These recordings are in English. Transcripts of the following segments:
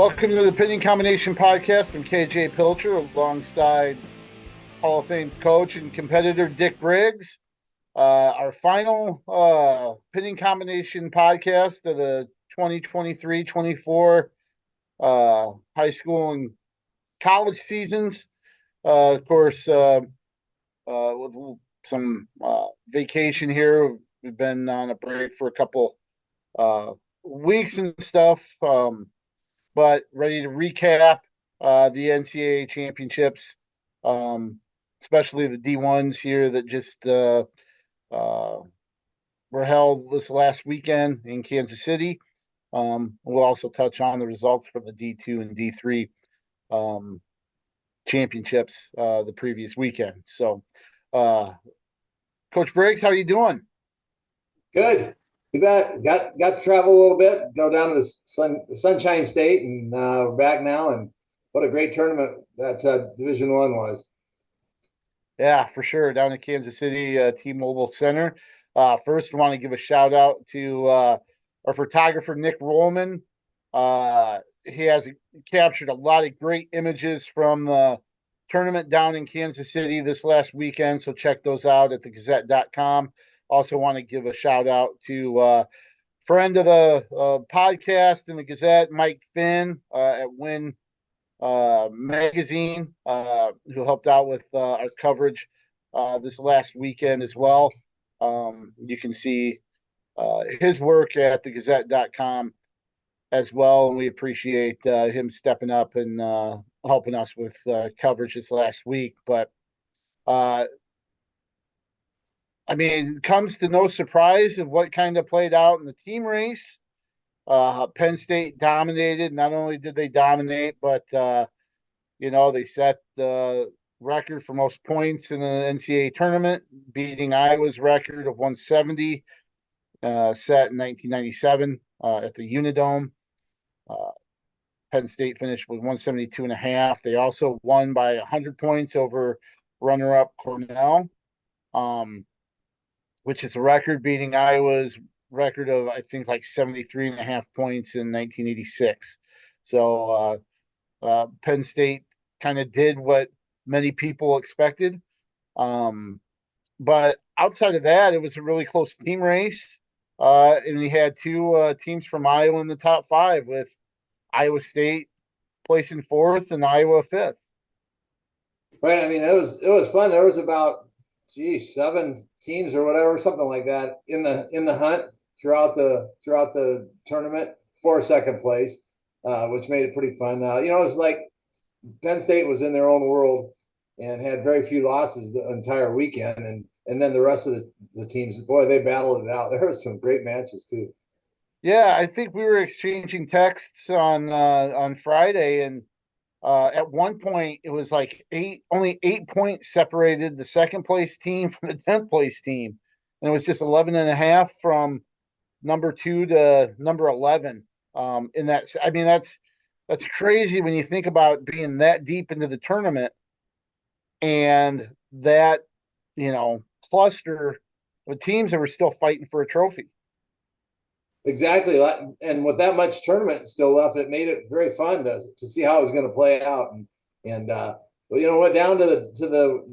Welcome to the Pinning Combination Podcast. I'm KJ Pilcher alongside Hall of Fame coach and competitor Dick Briggs. Our final Pinning Combination Podcast of the 2023-24 high school and college seasons. Of course, with some vacation here, we've been on a break for a couple weeks and stuff. But ready to recap the NCAA championships, especially the D1s here that just were held this last weekend in Kansas City. We'll also touch on the results for the D2 and D3 championships the previous weekend. So, Coach Briggs, how are you doing? Good. You bet. Got to travel a little bit, go down to the Sunshine State, and we're back now. And what a great tournament that Division I was. Yeah, for sure. Down at Kansas City T-Mobile Center. First, I want to give a shout out to our photographer, Nick Rollman. He has captured a lot of great images from the tournament down in Kansas City this last weekend. So check those out at thegazette.com. Also want to give a shout out to friend of the podcast and the Gazette, Mike Finn at Win Magazine, who helped out with our coverage this last weekend as well. You can see his work at thegazette.com as well, and we appreciate him stepping up and helping us with coverage this last week. But I mean, it comes to no surprise of what kind of played out in the team race. Penn State dominated. Not only did they dominate, but they set the record for most points in the NCAA tournament, beating Iowa's record of 170, set in 1997 at the Unidome. Penn State finished with 172.5. They also won by 100 points over runner-up Cornell, which is a record, beating Iowa's record of, I think, like 73.5 points in 1986. So Penn State kind of did what many people expected. But outside of that, it was a really close team race. And we had two teams from Iowa in the top five, with Iowa State placing fourth and Iowa fifth. Right. I mean, it was fun. There was about 7 teams or whatever, something like that in the hunt throughout the tournament for second place, which made it pretty fun. It was like Penn State was in their own world and had very few losses the entire weekend, and then the rest of the teams, boy, they battled it out. There were some great matches too. Yeah, I think we were exchanging texts on Friday, and at one point it was like only 8 points separated the second place team from the 10th place team, and it was just 11.5 from number 2 to number 11. In that, I mean, that's crazy when you think about being that deep into the tournament and that cluster of teams that were still fighting for a trophy. Exactly, and with that much tournament still left, it made it very fun to see how it was going to play out, and went down to the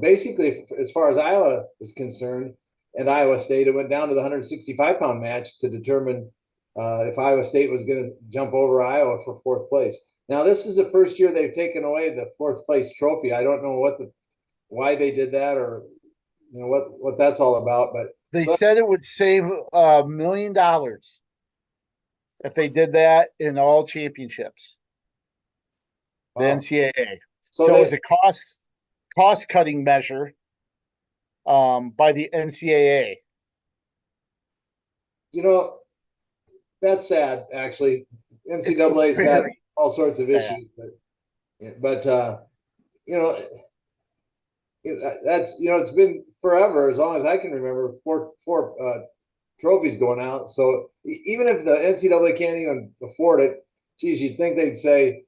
basically, as far as Iowa is concerned, and Iowa State, it went down to the 165-pound match to determine if Iowa State was going to jump over Iowa for fourth place. Now, this is the first year they've taken away the fourth place trophy. I don't know why they did that, or what that's all about, but they said it would save $1 million if they did that in all championships. The NCAA. So it was a cost cutting measure by the NCAA. That's sad, actually. NCAA's got all sorts of issues, but that's it's been forever, as long as I can remember, four trophies going out. So even if the NCAA can't even afford it, geez, you'd think they'd say,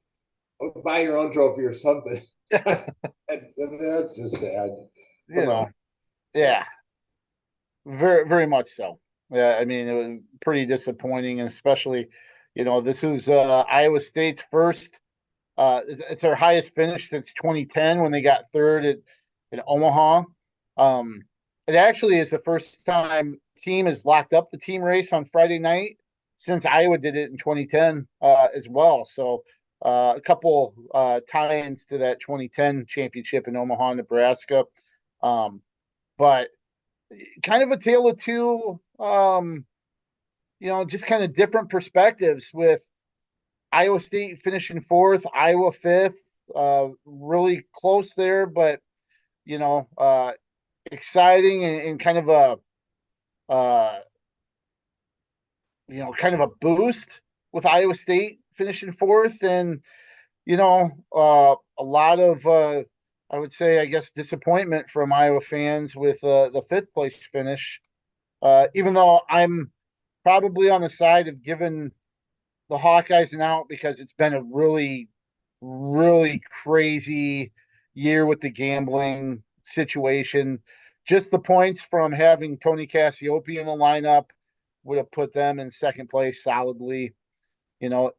oh, buy your own trophy or something. That's just sad. Yeah, very, very much so. Yeah, I mean, it was pretty disappointing, and especially, This was Iowa State's first. It's their highest finish since 2010 when they got third in Omaha. It actually is the first time team has locked up the team race on Friday night since Iowa did it in 2010 as well. So a couple tie-ins to that 2010 championship in Omaha, Nebraska. But kind of a tale of two, just kind of different perspectives with Iowa State finishing fourth, Iowa fifth, really close there, but exciting and kind of a boost with Iowa State finishing fourth, and a lot of I would say, I guess, disappointment from Iowa fans with the fifth place finish. Even though I'm probably on the side of giving the Hawkeyes an out because it's been a really, really crazy year with the gambling situation. Just the points from having Tony Cassiope in the lineup would have put them in second place solidly, you know.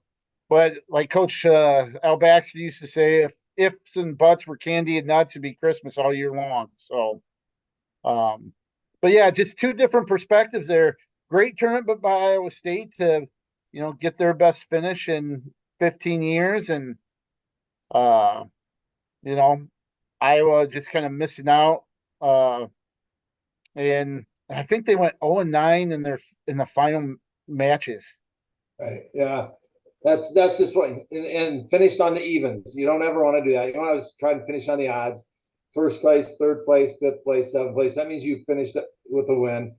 But like Coach Al Baxter used to say, if ifs and buts were candy and nuts, it'd be Christmas all year long. So, but yeah, just two different perspectives there. Great tournament by Iowa State to, get their best finish in 15 years, and uh, Iowa just kind of missing out. And I think they went 0-9 in the final matches. Right. Yeah. That's just what and finished on the evens. You don't ever want to do that. You want to try to finish on the odds. First place, third place, fifth place, seventh place. That means you finished with a win.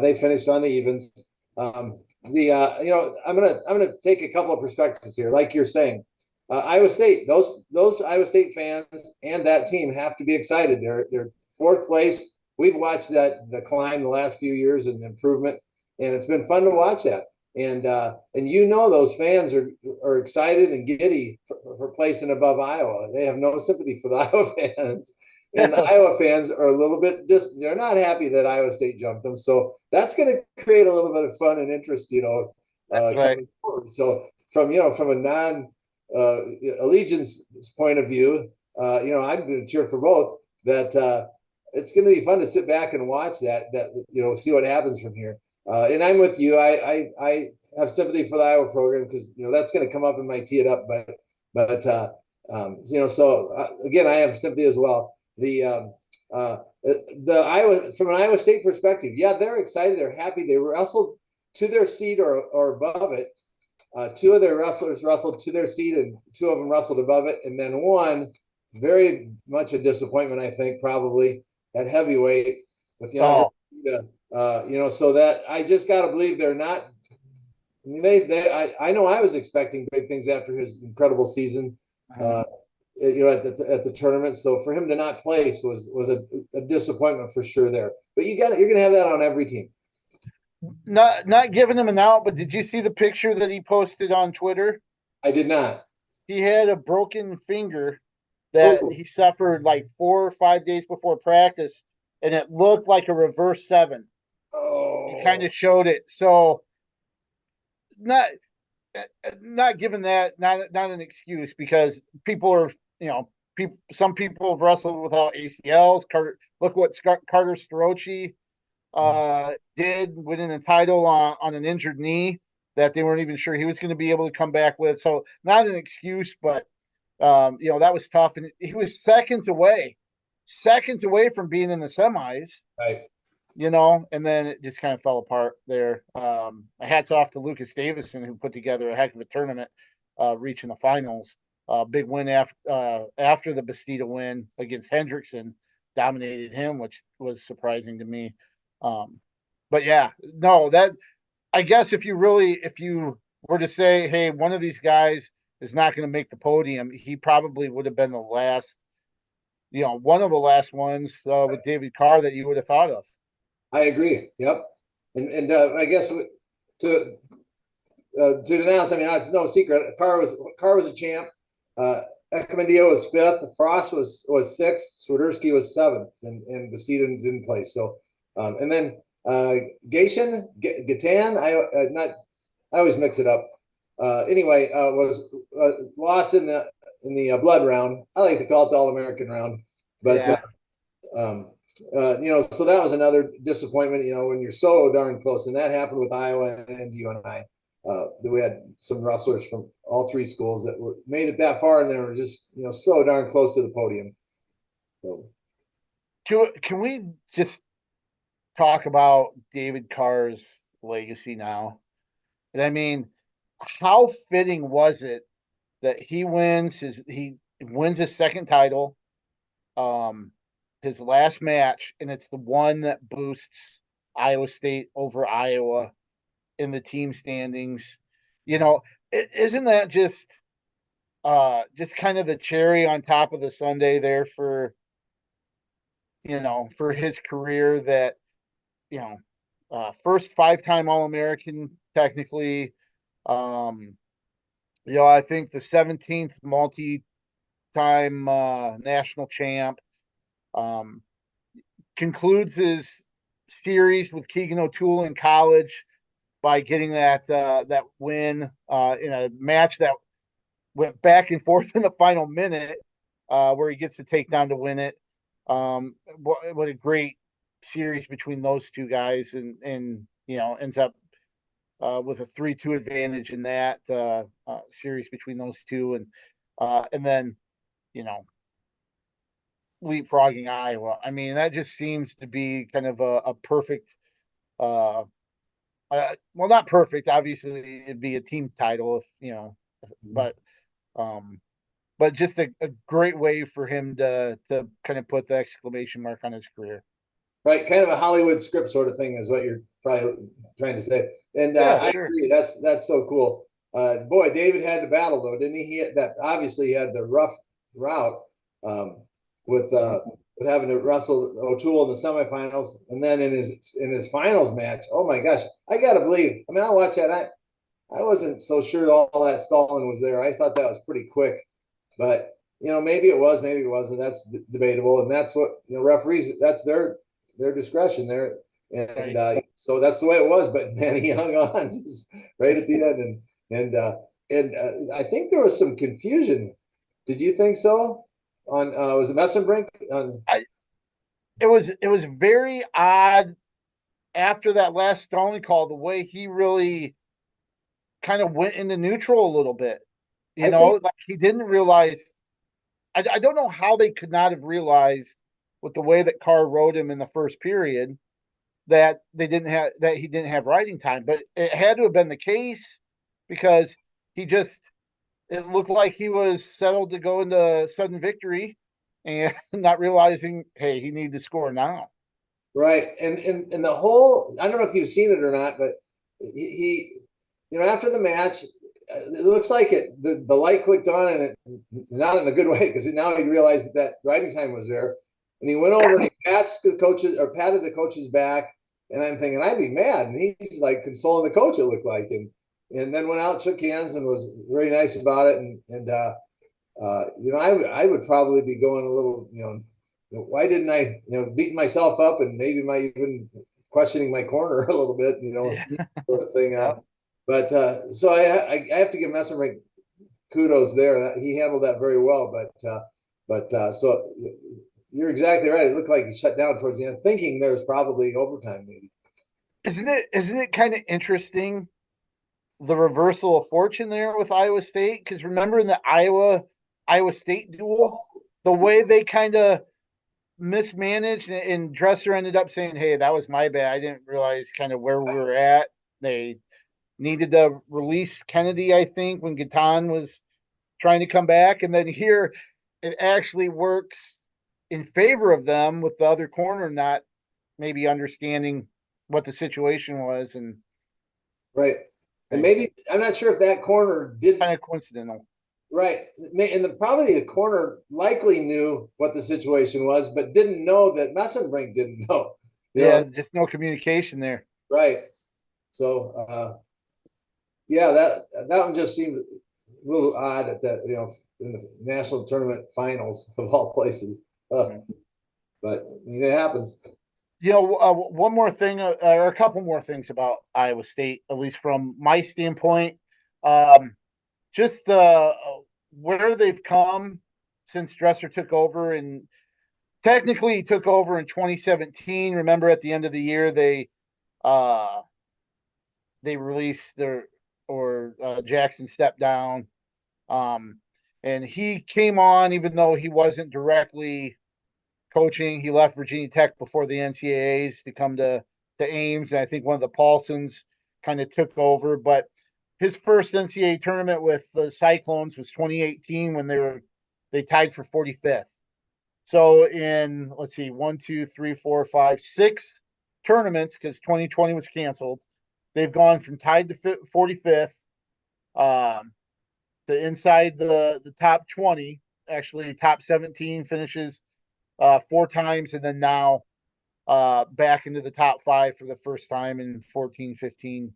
They finished on the evens. I'm gonna take a couple of perspectives here. Like you're saying, Iowa State, those Iowa State fans and that team have to be excited. They're fourth place. We've watched that decline the last few years and improvement, and it's been fun to watch that. And those fans are excited and giddy for placing above Iowa. They have no sympathy for the Iowa fans, and the Iowa fans are a little bit they're not happy that Iowa State jumped them. So that's going to create a little bit of fun and interest, Right. coming forward. So from a non allegiance point of view, I'm going to cheer for both. That it's going to be fun to sit back and watch that see what happens from here. And I'm with you. I have sympathy for the Iowa program because that's going to come up and might tee it up. Again, I have sympathy as well. The Iowa, from an Iowa State perspective, yeah, they're excited. They're happy. They wrestled to their seat or above it. Two of their wrestlers wrestled to their seat, and two of them wrestled above it. And then one, very much a disappointment, I think, probably at heavyweight with Yonder. So that I just got to believe they're not. I mean, I know I was expecting big things after his incredible season, at the tournament. So for him to not place was a disappointment for sure there. But you're going to have that on every team. Not giving him an out, but did you see the picture that he posted on Twitter? I did not. He had a broken finger that he suffered like 4 or 5 days before practice, and it looked like a reverse 7. He kind of showed it. So not giving that not an excuse, because people are some people have wrestled without ACLs. Look what Carter Strocci did, winning the title on an injured knee that they weren't even sure he was going to be able to come back with. So not an excuse, but that was tough, and he was seconds away from being in the semis. Right. And then it just kind of fell apart there. Hats off to Lucas Davison, who put together a heck of a tournament, reaching the finals. Big win after the Bastida win against Hendrickson, dominated him, which was surprising to me. But yeah, no, that I guess if you were to say, hey, one of these guys is not going to make the podium, he probably would have been the last, one of the last ones with David Carr that you would have thought of. I agree. Yep. And I guess to announce, I mean, it's no secret. Carr was a champ. Ekamandio was 5th. Frost was 6th. Swiderski was 7th, and Bastida didn't play. So, and then Gatan. I always mix it up. anyway, was lost in the blood round. I like to call it the All-American round, but Yeah. so that was another disappointment. When you're so darn close, and that happened with Iowa and UNI. We had some wrestlers from all three schools that made it that far, and they were just so darn close to the podium. So. Can we just talk about David Carr's legacy now? And I mean, how fitting was it that he wins his second title, his last match, and it's the one that boosts Iowa State over Iowa in the team standings. Isn't that just kind of the cherry on top of the sundae there for his career, that you know first 5-time All-American technically. I think the 17th multi-time national champ. Um, Concludes his series with Keegan O'Toole in college by getting that win in a match that went back and forth in the final minute, where he gets to take down to win it. What a great series between those two guys, and ends up with a 3-2 advantage in that series between those two, and then you know leapfrogging Iowa. I mean, that just seems to be kind of a perfect. Well, not perfect. Obviously, it'd be a team title but um, but just a great way for him to kind of put the exclamation mark on his career. Right, kind of a Hollywood script sort of thing is what you're probably trying to say. And Yeah, I sure. agree. That's so cool. Boy, David had to battle though, didn't he? Obviously he had the rough route um, with having to wrestle O'Toole in the semifinals, and then in his finals match. Oh my gosh, I gotta believe. I mean, I watched that. I wasn't so sure all that stalling was there. I thought that was pretty quick, but maybe it was, maybe it wasn't. That's debatable, and that's what referees. That's their discretion there. And Right. so that's the way it was. But man, he hung on right at the end, and I think there was some confusion. Did you think so? On was it Messenbrink? On It was very odd after that last stalling call, the way he really kind of went into neutral a little bit. I think Like he didn't realize. I don't know how they could not have realized with the way that Carr rode him in the first period that he didn't have riding time, but it had to have been the case because it looked like he was settled to go into sudden victory and not realizing, hey, he needed to score now. right, and the whole. I don't know if you've seen it or not, but he after the match, it looks like the light clicked on, and it not in a good way, because now he realized that riding time was there, and he went over and he patted the coach's back, and I'm thinking I'd be mad, and he's like consoling the coach, it looked like, and then went out, shook hands, and was very nice about it, and I would probably be going a little, why didn't I, beating myself up, and maybe my even questioning my corner a little bit, Yeah. sort of thing. Yep. But so I have to give Messerman kudos there. He handled that very well. But so you're exactly right. It looked like he shut down towards the end, thinking there's probably overtime maybe. Isn't it kind of interesting, the reversal of fortune there with Iowa State? Because remember in the Iowa State duel, the way they kind of mismanaged, and Dresser ended up saying, "Hey, that was my bad. I didn't realize kind of where we were at." They needed to release Kennedy, I think, when Gatan was trying to come back, and then here it actually works in favor of them with the other corner not maybe understanding what the situation was, and Right. And maybe I'm not sure if that corner did kind of coincidental. right. And probably the corner likely knew what the situation was, but didn't know that Messenbrink didn't know. Yeah, just no communication there. Right. So yeah, that one just seemed a little odd at that, in the national tournament finals of all places. But I mean, it happens. One more thing, or a couple more things about Iowa State, at least from my standpoint. Just where they've come since Dresser took over, and technically he took over in 2017. Remember, at the end of the year, uh, they released their or Jackson stepped down, um, and he came on even though he wasn't directly coaching. He left Virginia Tech before the NCAAs to come to Ames, and I think one of the Paulsons kind of took over. But his first NCAA tournament with the Cyclones was 2018 when they tied for 45th. So in, let's see, one, two, three, four, five, six tournaments, because 2020 was canceled, they've gone from tied to 45th, um, to inside the top 20. Actually, top 17 finishes four times, and then now back into the top five for the first time in 14, 15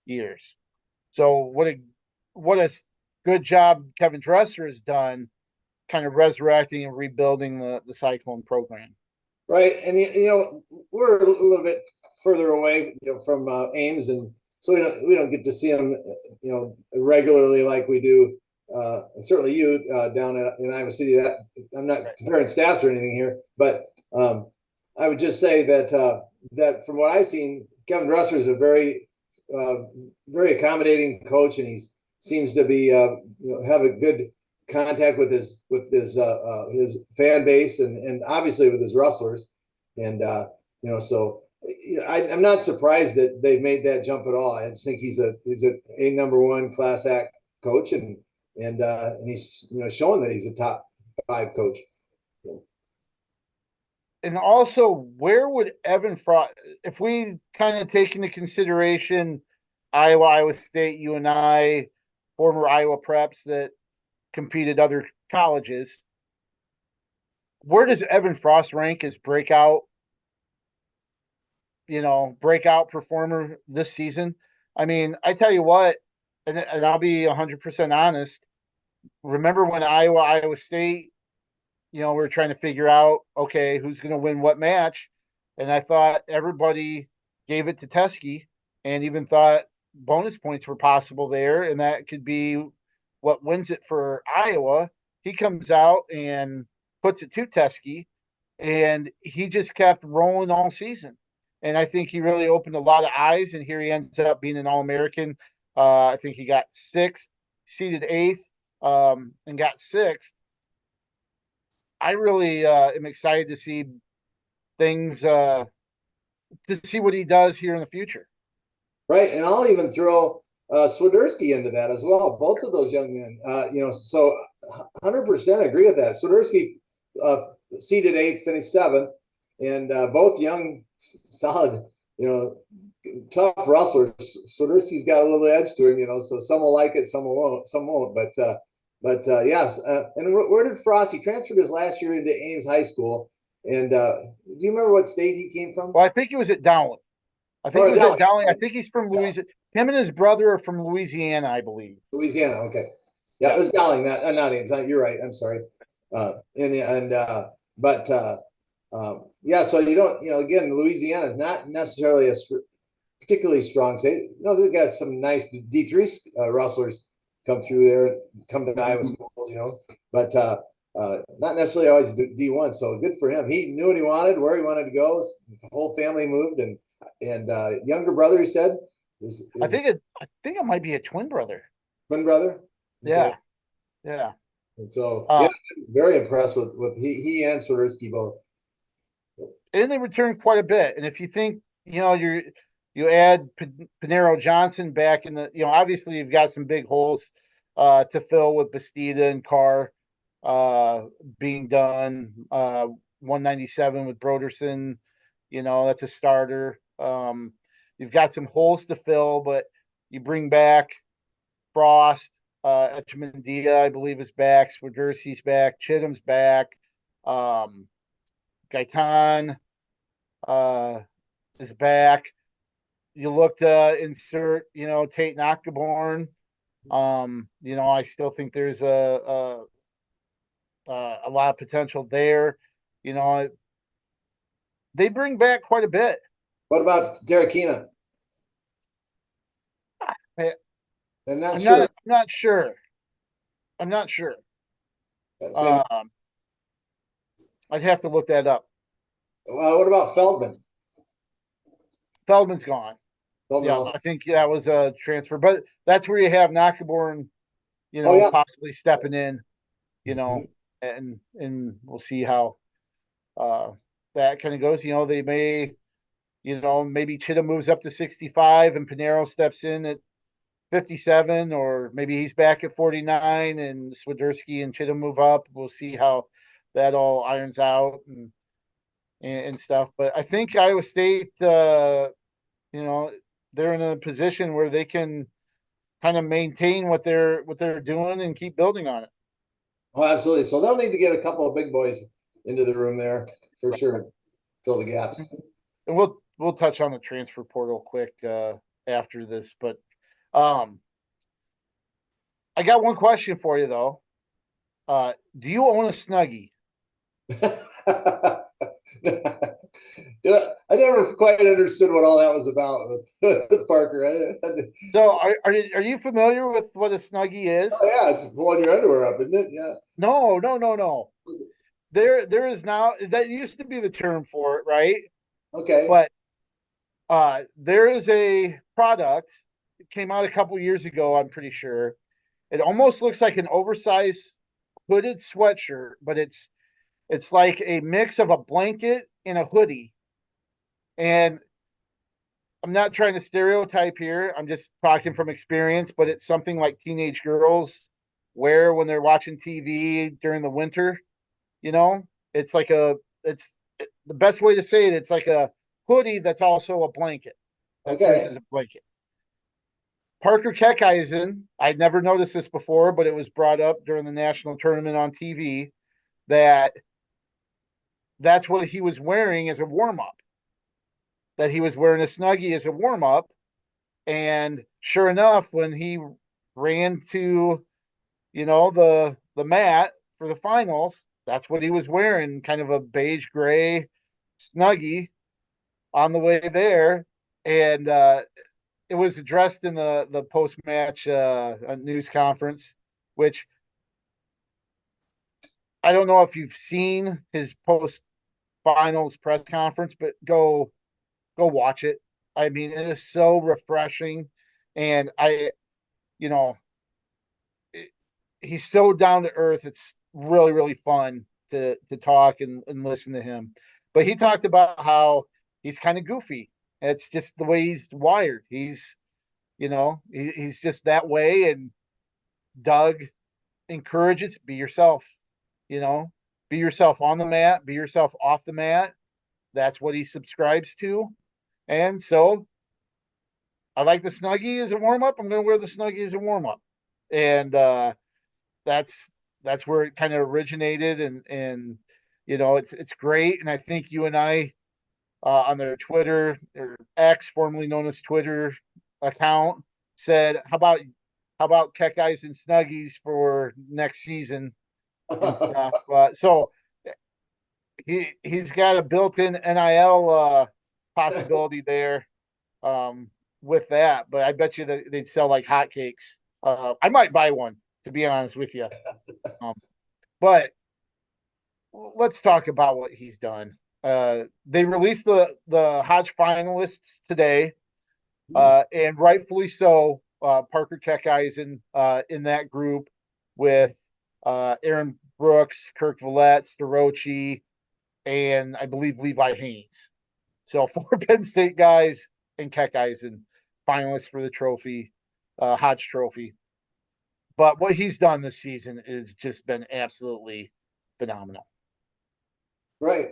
years. So what a good job Kevin Dresser has done, kind of resurrecting and rebuilding the Cyclone program. Right, and we're a little bit further away, from Ames, and so we don't get to see them, regularly like we do. And certainly you down in Iowa City. That I'm not comparing staffs or anything here, but I would just say that from what I've seen, Kevin Dresser is a very accommodating coach, and he seems to be have a good contact with his fan base, and obviously with his wrestlers, and so I'm not surprised that they've made that jump at all. I just think he's a number one class act coach, and he's showing that he's a top five coach. And also, where would Evan Frost, if we kind of take into consideration Iowa State, you and I, former Iowa preps that competed other colleges, where does Evan Frost rank as breakout performer this season? I mean, I tell you what, and I'll be 100% honest. Remember when Iowa State, we were trying to figure out, okay, who's going to win what match, and I thought everybody gave it to Teskey, and even thought bonus points were possible there, and that could be what wins it for Iowa. He comes out and puts it to Teskey, and he just kept rolling all season. And I think he really opened a lot of eyes, and here he ends up being an All-American. I think he got sixth, seeded eighth, and got sixth. I really am excited to see things, to see what he does here in the future. Right, and I'll even throw Swiderski into that as well. Both of those young men, so 100% agree with that. Swiderski seeded eighth, finished seventh, and both young, solid, tough wrestlers. Swiderski's got a little edge to him, so some will like it, some won't. But yes, and where did Frost? He transferred his last year into Ames High School, and do you remember what state he came from? Well, I think he was at Dowling. I think he was at Dowling. I think he's from Louisiana. Him and his brother are from Louisiana, I believe. Louisiana, okay. Yeah, it was Dowling, not Ames. You're right. I'm sorry. Yeah. So again, Louisiana is not necessarily a particularly strong state. They've got some nice D3 wrestlers come through there, come to Iowa schools, but not necessarily always D1. So good for him. He knew what he wanted, where he wanted to go. The whole family moved, and younger brother, he said, I think it might be a twin brother. Twin brother. Okay. Yeah. And so very impressed with he and Swiderski both. And they returned quite a bit. And if you think, you add Panero Johnson back in the, obviously you've got some big holes to fill with Bastida and Carr being done. 197 with Broderson, that's a starter. You've got some holes to fill, but you bring back Frost, Echemendia, I believe, is back. Swiderski's back. Chittum's back. Gaitan is back. You look to insert, Tate Nockaborn. I still think there's a lot of potential there. They bring back quite a bit. What about Derekina? I'm not I'm sure. not sure. I'm not sure. Same. Um, I'd have to look that up. What about Feldman? Feldman's gone. Feldman Yeah, also. I think that was a transfer, but that's where you have Nakamura, Oh yeah. possibly stepping in, Mhm. and we'll see how uh that kind of goes. They may, maybe Chittum moves up to 65 and Pinero steps in at 57, or maybe he's back at 49 and Swiderski and Chittum move up. We'll see how that all irons out and stuff. But I think Iowa State, you know, they're in a position where they can kind of maintain what they're doing and keep building on it. Oh, absolutely. So they'll need to get a couple of big boys into the room there for sure. Fill the gaps. And we'll touch on the transfer portal quick after this, but um, I got one question for you though. Do you own a Snuggie? I never quite understood what all that was about with Parker. So are you familiar with what a Snuggie is? Oh yeah, it's pulling your underwear up, isn't it? Yeah. No, no, no, no. There is now, that used to be the term for it, right? Okay. But there is a product. It came out a couple years ago, I'm pretty sure. It almost looks like an oversized hooded sweatshirt, but it's like a mix of a blanket and a hoodie. And I'm not trying to stereotype here. I'm just talking from experience, but it's something like teenage girls wear when they're watching TV during the winter. You know, it's like it's the best way to say it. It's like a hoodie that's also a blanket that serves Okay. as a blanket. Parker Keckeisen, I'd never noticed this before, but it was brought up during the national tournament on TV that that's what he was wearing as a warm up. That he was wearing a snuggie as a warm up, and sure enough, when he ran to the mat for the finals, that's what he was wearing, kind of a beige gray snuggie on the way there, and it was addressed in the post match news conference, which I don't know if you've seen his post finals press conference, but go watch it. I mean, it is so refreshing, and you know, it, he's so down to earth. It's really really fun to talk and listen to him. But he talked about how he's kind of goofy. It's just the way he's wired. He's just that way. And Doug encourages be yourself. You know, be yourself on the mat, be yourself off the mat. That's what he subscribes to. And so I like the snuggie as a warm up. I'm going to wear the snuggie as a warm up, and that's that's where it kind of originated, and it's great. And I think you and I on their Twitter or X, formerly known as Twitter account, said, "How about Keck Eyes and Snuggies for next season and stuff." So he's got a built-in NIL possibility there um, with that, but I bet you that they'd sell like hotcakes. I might buy one, to be honest with you. Um, but let's talk about what he's done. They released the Hodge finalists today, and rightfully so. Parker Keckeisen in that group with Aaron Brooks, Kirk Villette, Starochi, and I believe Levi Haynes. So four Penn State guys and Keckeisen finalists for the trophy, Hodge Trophy. But what he's done this season has just been absolutely phenomenal. Right.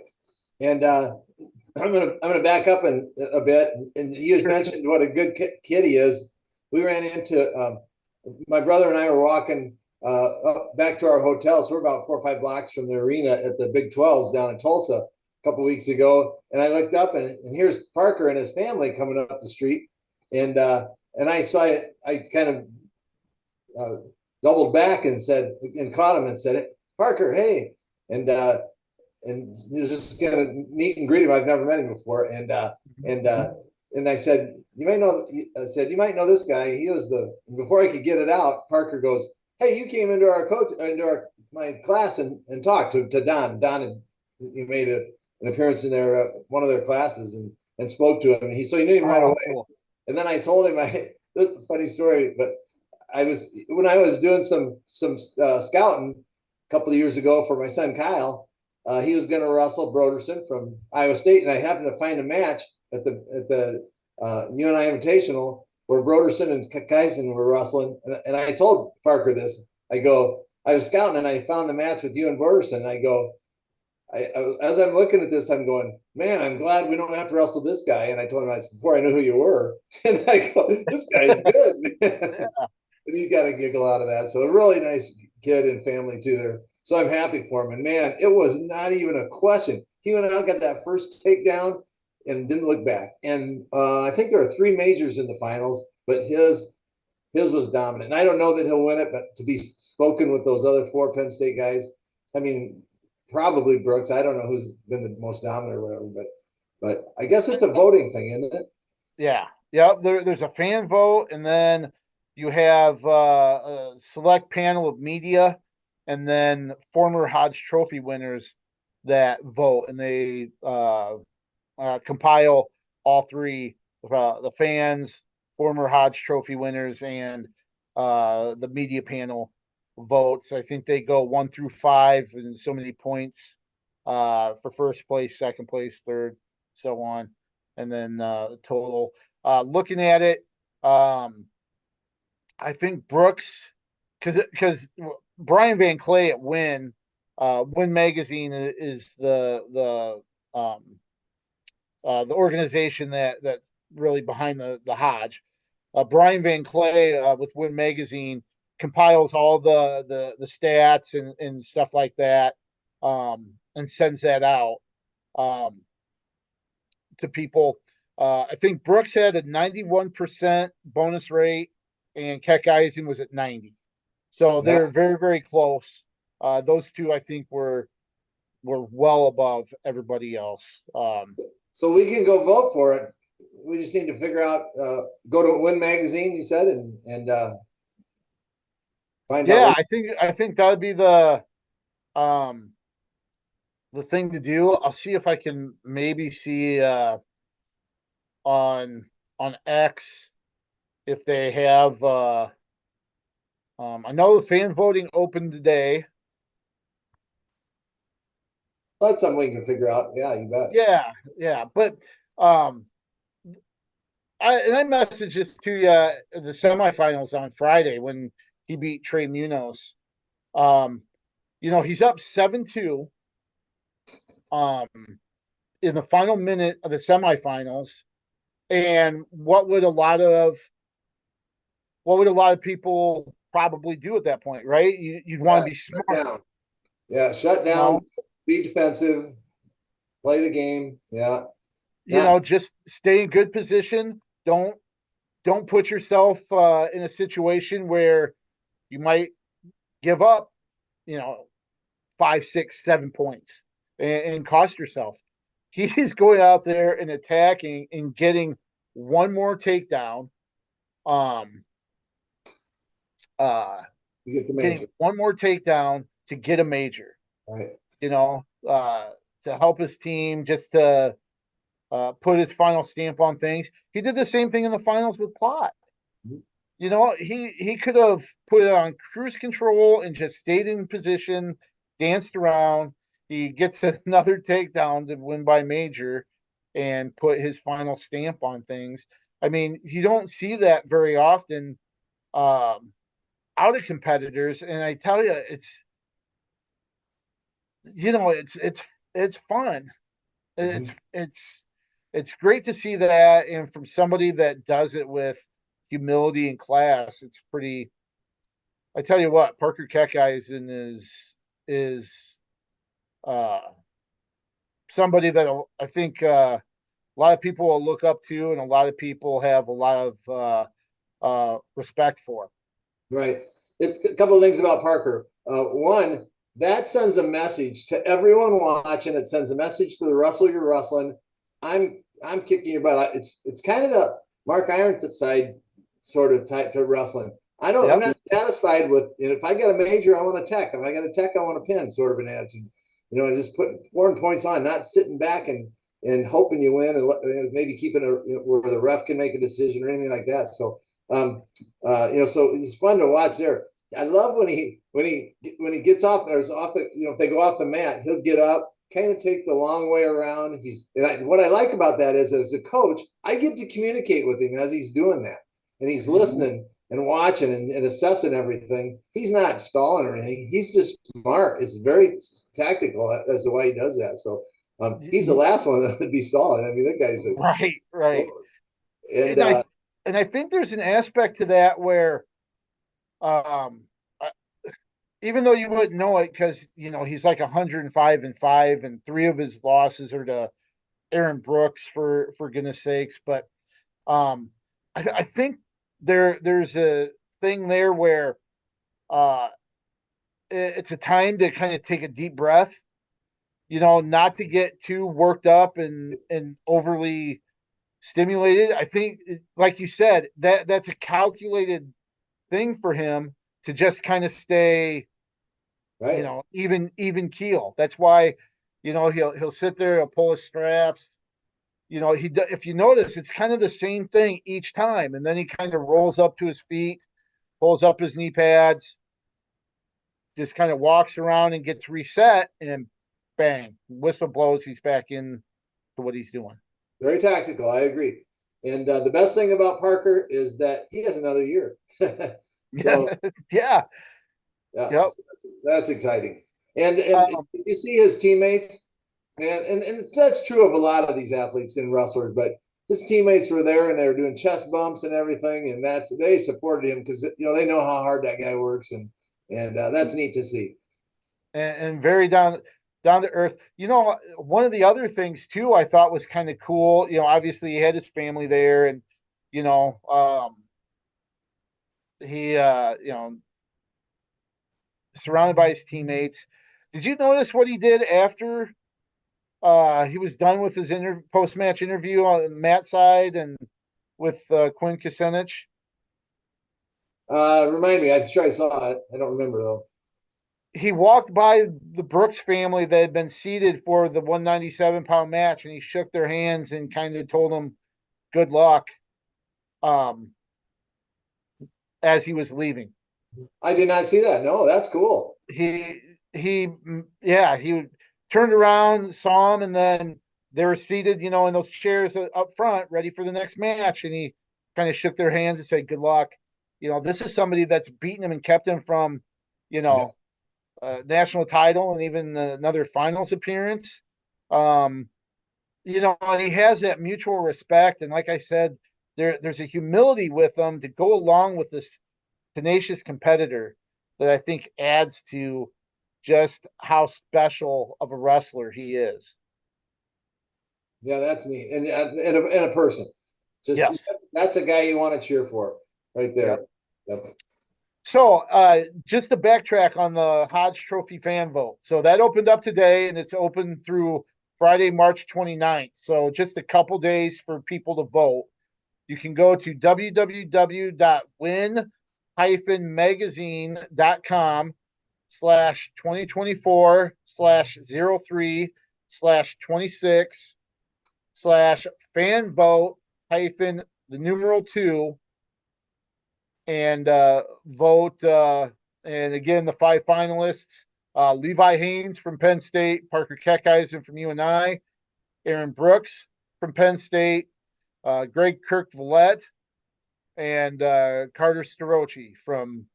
And I'm gonna back up a bit. And you just Sure. mentioned what a good kid he is. We ran into my brother and I were walking up back to our hotel. So we're about 4 or 5 blocks from the arena at the Big 12s down in Tulsa a couple of weeks ago. And I looked up and here's Parker and his family coming up the street. And I saw it. I kind of doubled back and said and caught him and said, Parker, hey. And he was just gonna meet and greet him. I've never met him before, and and I said, you might know. I said, you might know this guy. He was before I could get it out. Parker goes, hey, you came into my class and talked to Don. Don had you made an appearance in one of their classes and spoke to him. So he knew him right away. Cool. And then I told him this is a funny story, but when I was doing some scouting a couple of years ago for my son Kyle, he was going to wrestle Broderson from Iowa State, and I happened to find a match at the UNI Invitational where Broderson and Kaisen were wrestling, and I told Parker this. I go, I was scouting and I found the match with you and Broderson. And I go, as I'm looking at this, I'm going, man, I'm glad we don't have to wrestle this guy. And I told him before I knew who you were, and I go, this guy's good. Yeah. And he got a giggle out of that. So a really nice kid and family too there. So I'm happy for him. And man, it was not even a question. He went out, got that first takedown, and didn't look back. And I think there are 3 majors in the finals, but his was dominant. And I don't know that he'll win it, but to be spoken with those other 4 Penn State guys, I mean, probably Brooks. I don't know who's been the most dominant or whatever, but I guess it's a voting thing, isn't it? Yeah. Yep. There's a fan vote, and then you have a select panel of media, and then former Hodge Trophy winners that vote, and they compile all 3, the fans, former Hodge Trophy winners, and the media panel votes. I think they go 1 through 5 and so many points for first place, second place, third, so on, and then the total. Looking at it, I think Brooks, because Brian Van Clay at Win Magazine is the organization that's really behind the Hodge. Brian Van Clay with Win Magazine compiles all the stats and stuff like that, and sends that out to people. I think Brooks had a 91% bonus rate, and Keck Eisen was at 90. So they're very, very close. Those 2, I think, were well above everybody else. So we can go vote for it. We just need to figure out. Go to Win Magazine, you said, and find out. Yeah, I think that would be the thing to do. I'll see if I can maybe see on X if they have. I know the fan voting opened today. That's something we can figure out. Yeah, you bet. Yeah, but I messaged this to you the semifinals on Friday when he beat Trey Munoz. He's up 7-2 in the final minute of the semifinals. And what would a lot of people probably do at that point, right? You'd want to be smart. Down. Yeah, shut down, be defensive, play the game. Yeah. Just stay in good position. Don't put yourself in a situation where you might give up, 5, 6, 7 points and cost yourself. He's going out there and attacking and getting one more takedown. Getting one more takedown to get a major. Right. To help his team, just to put his final stamp on things. He did the same thing in the finals with Plott. Mm-hmm. He could have put it on cruise control and just stayed in position, danced around. He gets another takedown to win by major and put his final stamp on things. I mean, you don't see that very often out of competitors. And I tell you, it's fun. Mm-hmm. It's great to see that. And from somebody that does it with humility and class, it's pretty, I tell you what, Parker Keckeisen is somebody that I think a lot of people will look up to, and a lot of people have a lot of respect for. Right. A couple of things about Parker. One, that sends a message to everyone watching. It sends a message to the wrestler you're wrestling. I'm I'm kicking your butt. It's kind of the Mark Iron side sort of type to wrestling. I'm Yep. not satisfied with, if I got a major, I want a tech. If I got a tech, I want a pin, sort of an attitude. And just pouring points on, not sitting back and hoping you win, and maybe keeping where the ref can make a decision or anything like that. So, so it's fun to watch there. I love when he gets off, there's off the, if they go off the mat, he'll get up, kind of take the long way around. What I like about that is, as a coach, I get to communicate with him as he's doing that, and he's listening and watching and assessing everything. He's not stalling or anything. He's just smart. It's very tactical as to why he does that. So he's the last one that would be stalling. I mean, that guy's Right. and And I think there's an aspect to that where, um, even though you wouldn't know it because he's like 105-5, and 3 of his losses are to Aaron Brooks, for goodness sakes. But I think there's a thing there where uh, it's a time to kind of take a deep breath, not to get too worked up and overly stimulated. I think, like you said, that's a calculated thing for him to just kind of stay, right. even keel. That's why, he'll sit there, he'll pull his straps. If you notice, it's kind of the same thing each time, and then he kind of rolls up to his feet, pulls up his knee pads, just kind of walks around and gets reset, and bang, whistle blows. He's back in to what he's doing. Very tactical. I agree. And the best thing about Parker is that he has another year. So Yeah. yeah, Yep. that's exciting. And Um, you see his teammates, and that's true of a lot of these athletes and wrestlers, but his teammates were there and they were doing chest bumps and everything, and they supported him because they know how hard that guy works, and that's neat to see. and very down to earth. One of the other things too I thought was kind of cool. Obviously he had his family there, and he surrounded by his teammates. Did you notice what he did after he was done with his post match interview on Matt's side and with Quinn Kucinich? Remind me, I'm sure I saw it. I don't remember though. He walked by the Brooks family that had been seated for the 197-pound match, and he shook their hands and kind of told them good luck um, as he was leaving. I did not see that. No, that's cool. He turned around, saw him, and then they were seated, in those chairs up front, ready for the next match, and he kind of shook their hands and said good luck. This is somebody that's beaten him and kept him from, you Yeah. know, national title and even another finals appearance. Um, and he has that mutual respect. And like I said, there's a humility with him to go along with this tenacious competitor that I think adds to just how special of a wrestler he is. Yeah, that's neat. And a person. Just Yes. that's a guy you want to cheer for right Yep. there. Yep. So, just to backtrack on the Hodge Trophy fan vote. So that opened up today, and it's open through Friday, March 29th. So just a couple days for people to vote. You can go to www.winhyphen-magazine.com/2024/26/fan vote hyphen the numeral 2, and vote. And again, the 5 finalists: Levi Haynes from Penn State, Parker Keckheisen from UNI, Aaron Brooks from Penn State, Greg Kirk Villette, and Carter Starochi from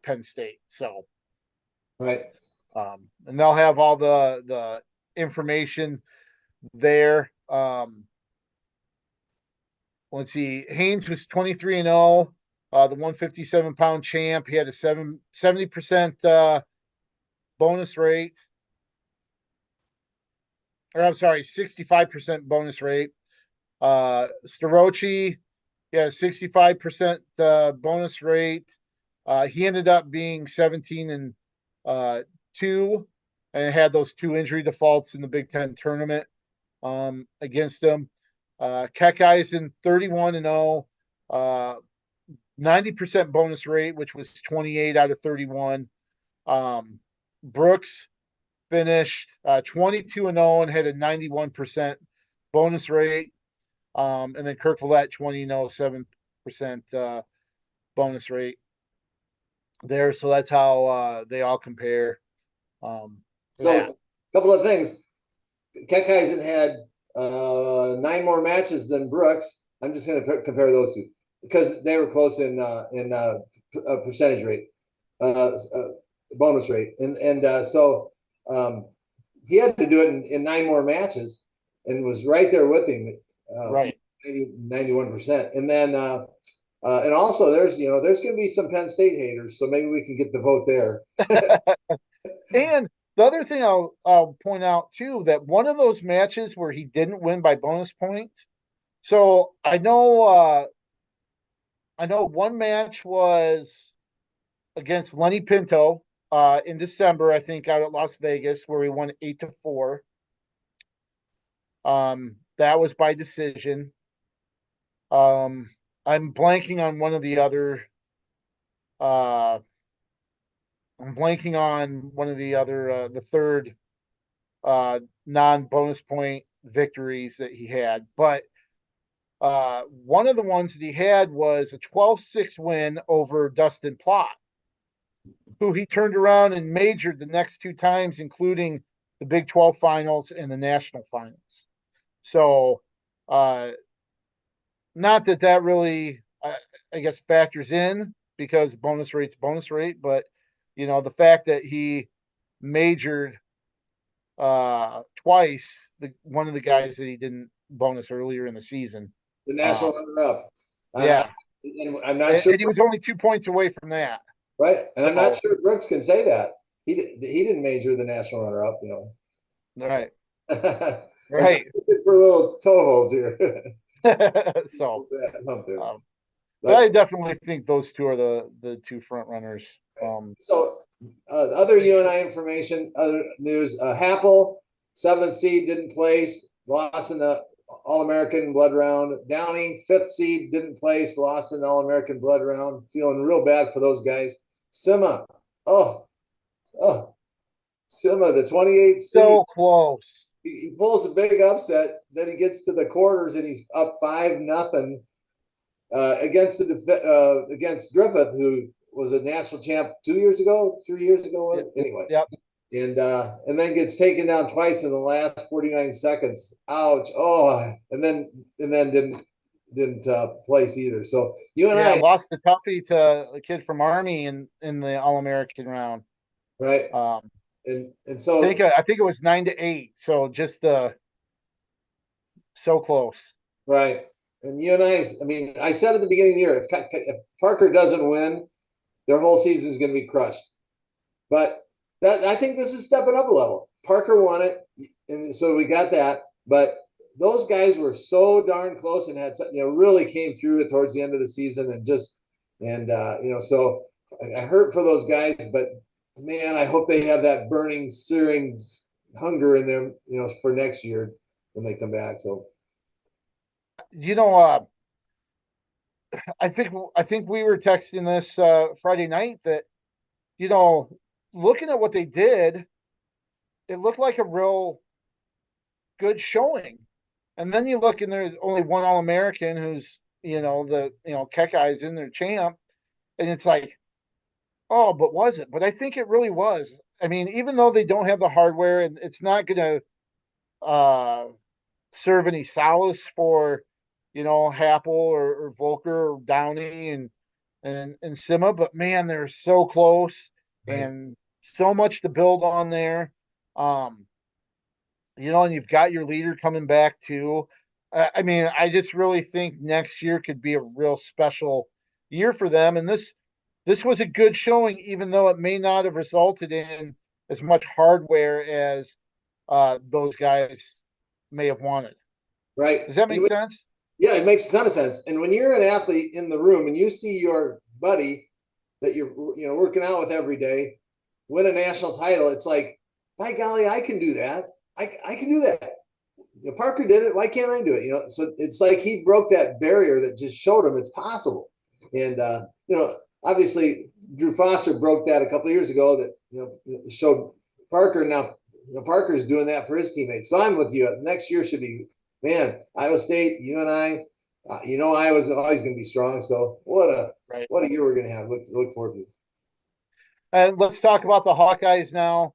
Penn State. So, Right. and they'll have all the information there. Let's see. Haynes was 23-0. The 157-pound champ. He had a 70% bonus rate. Or I'm sorry, 65% bonus rate. Starochi, yeah, 65% bonus rate. He ended up being 17-2, and had those 2 injury defaults in the Big Ten tournament against him. Keckeisen 31-0, 90% bonus rate, which was 28 out of 31. Brooks finished 22-0 and had a 91% bonus rate. And then Kirk Villette 7% bonus rate there. So that's how they all compare. So a couple of things. Keckeisen had 9 more matches than Brooks. I'm just going to compare those two because they were close in percentage rate, bonus rate, and so he had to do it in 9 more matches and was right there with him, right. 91%. And then and also there's there's going to be some Penn State haters, so maybe we can get the vote there. And the other thing I'll point out too, that one of those matches where he didn't win by bonus points. So I know one match was against Lenny Pinto in December, I think, out at Las Vegas, where he won 8-4. That was by decision. I'm blanking on one of the other. The third non-bonus point victories that he had. But one of the ones that he had was a 12-6 win over Dustin Plott, who he turned around and majored the next 2 times, including the Big 12 finals and the national finals. So not that really, I guess, factors in because bonus rate, but the fact that he majored twice, one of the guys that he didn't bonus earlier in the season. The national runner-up. Yeah. And I'm not sure. And he was only 2 points away from that. Right. And I'm not sure Brooks can say that. He didn't major the national runner-up, Right. Right. For a little toeholds here. So I definitely think those two are the 2 front runners. So other UNI information, other news, Happel, 7th seed, didn't place, lost in the All-American blood round. Downey, 5th seed, didn't place, lost in the All-American blood round. Feeling real bad for those guys. Sima, Sima, the 28th seed. So close. He pulls a big upset. Then he gets to the quarters and he's up 5-0 against Griffith, who was a national champ 3 years ago. Anyway. Yep. And then gets taken down twice in the last 49 seconds. Ouch! Oh, and then didn't place either. So UNI lost the toughie to a kid from Army in the All-American round. Right. And so I think it was 9-8. So just so close. Right. And UNI's, I mean, I said at the beginning of the year, if Parker doesn't win, their whole season is going to be crushed. But I think this is stepping up a level. Parker won it, and so we got that. But those guys were so darn close and had really came through it towards the end of the season so I hurt for those guys, but man, I hope they have that burning, searing hunger in them, for next year when they come back. So, I think we were texting this Friday night that, looking at what they did, it looked like a real good showing. And then you look and there's only one All-American who's, Keckeisen, their champ. And it's like, oh, but was it? But I think it really was. I mean, even though they don't have the hardware and it's not going to serve any solace for, Happel or Volker or Downey and Sima, but man, they're so close. Right. And so much to build on there. And you've got your leader coming back too. I mean, I just really think next year could be a real special year for them. And this was a good showing, even though it may not have resulted in as much hardware as those guys may have wanted. Right. Does that make sense? Yeah, it makes a ton of sense. And when you're an athlete in the room and you see your buddy that you're working out with every day win a national title, it's like, by golly, I can do that. I can do that. Parker did it. Why can't I do it? So it's like he broke that barrier that just showed him it's possible. And obviously Drew Foster broke that a couple of years ago. That showed Parker. Now Parker's doing that for his teammates. So I'm with you. Next year should be, man. Iowa State, you and I. Iowa's always going to be strong. So what a year we're going to have. Look forward to. And let's talk about the Hawkeyes now.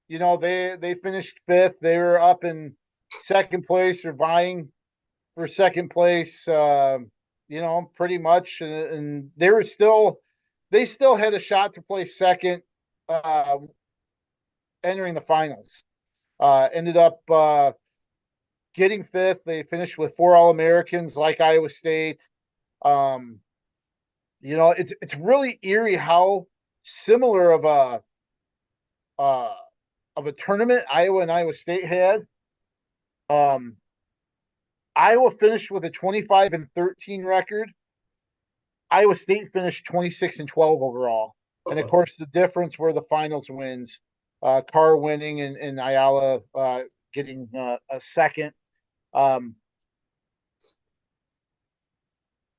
They finished fifth. They were up in second place or vying for second place. Pretty much, and they still had a shot to play second, entering the finals. Ended up getting fifth. They finished with 4 All-Americans, like Iowa State. It's really eerie how similar of a tournament Iowa and Iowa State had. Iowa finished with a 25-13 record. Iowa State finished 26-12 overall. And of course, the difference were the finals wins. Carr winning and Ayala getting a second.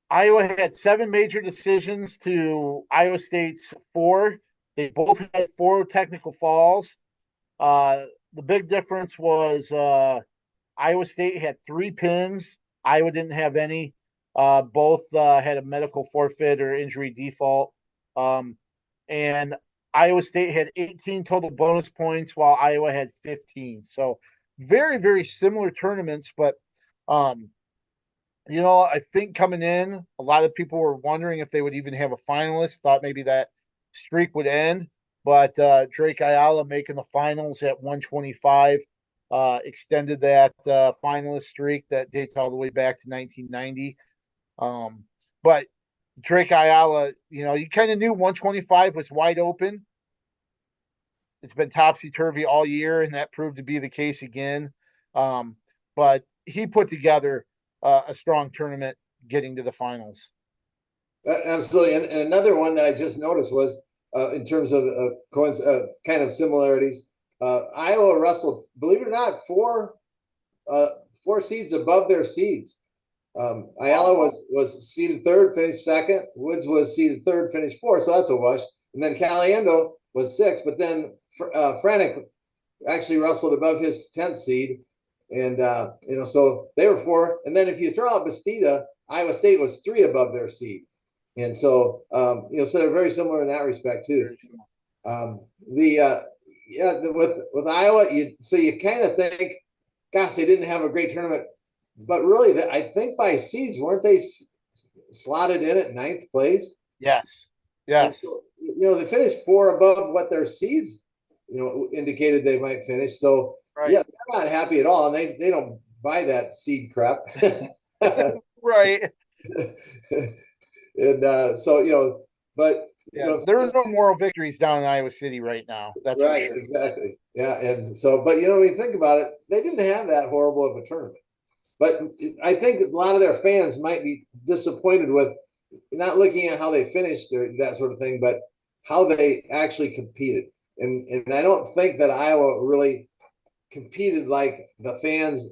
Iowa had 7 major decisions to Iowa State's 4. They both had 4 technical falls. The big difference was Iowa State had 3 pins. Iowa didn't have any. Both had a medical forfeit or injury default. And Iowa State had 18 total bonus points while Iowa had 15. So very, very similar tournaments. But, I think coming in, a lot of people were wondering if they would even have a finalist, thought maybe that streak would end. But Drake Ayala making the finals at 125 extended that finalist streak that dates all the way back to 1990. But Drake Ayala, you kind of knew 125 was wide open. It's been topsy-turvy all year, and that proved to be the case again. But he put together a strong tournament getting to the finals. Absolutely. And another one that I just noticed was in terms of kind of similarities, Iowa wrestled, believe it or not, 4 seeds above their seeds. Ayala was seeded 3rd, finished 2nd. Woods was seeded 3rd, finished 4th, so that's a wash. And then Caliendo was 6th, but then Franick actually wrestled above his 10th seed. And, so they were 4. And then if you throw out Bastida, Iowa State was 3 above their seed. And so, so they're very similar in that respect too. With Iowa, you kind of think, gosh, they didn't have a great tournament, but really, I think by seeds, weren't they slotted in at 9th place? Yes. So, they finished 4 above what their seeds, indicated they might finish. So they're not happy at all, and they don't buy that seed crap. Right. And but there's no moral victories down in Iowa City right now. That's right, for sure. Exactly. Yeah, and so, but when you think about it, they didn't have that horrible of a tournament. But I think a lot of their fans might be disappointed with not looking at how they finished or that sort of thing, but how they actually competed. And I don't think that Iowa really competed like the fans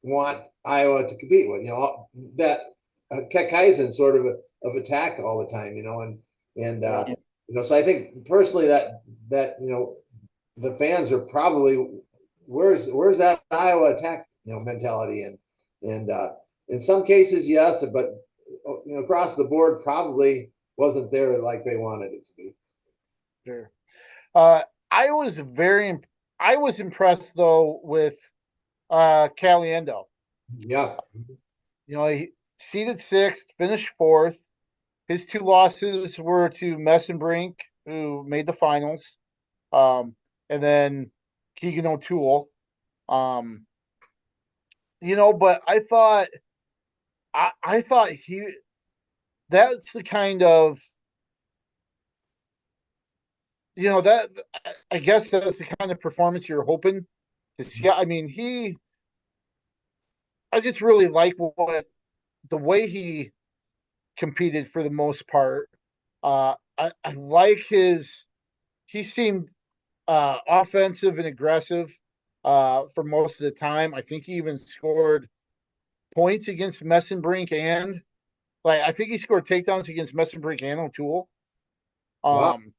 want Iowa to compete with. That Kekaisen sort of attack all the time. So I think personally that the fans are probably where's that Iowa attack mentality, and in some cases yes, but across the board probably wasn't there like they wanted it to be. Sure. I was impressed though with Caliendo. Yeah. He seeded 6th, finished 4th. His 2 losses were to Messenbrink, who made the finals, and then Keegan O'Toole. But I thought that's the kind of, that I guess that's the kind of performance you're hoping to see. I mean, I just really like the way he competed for the most part. I like he seemed offensive and aggressive. for most of the time. I think he even scored points against Messenbrink and I think he scored takedowns against Messenbrink and O'Toole. Wow, Um,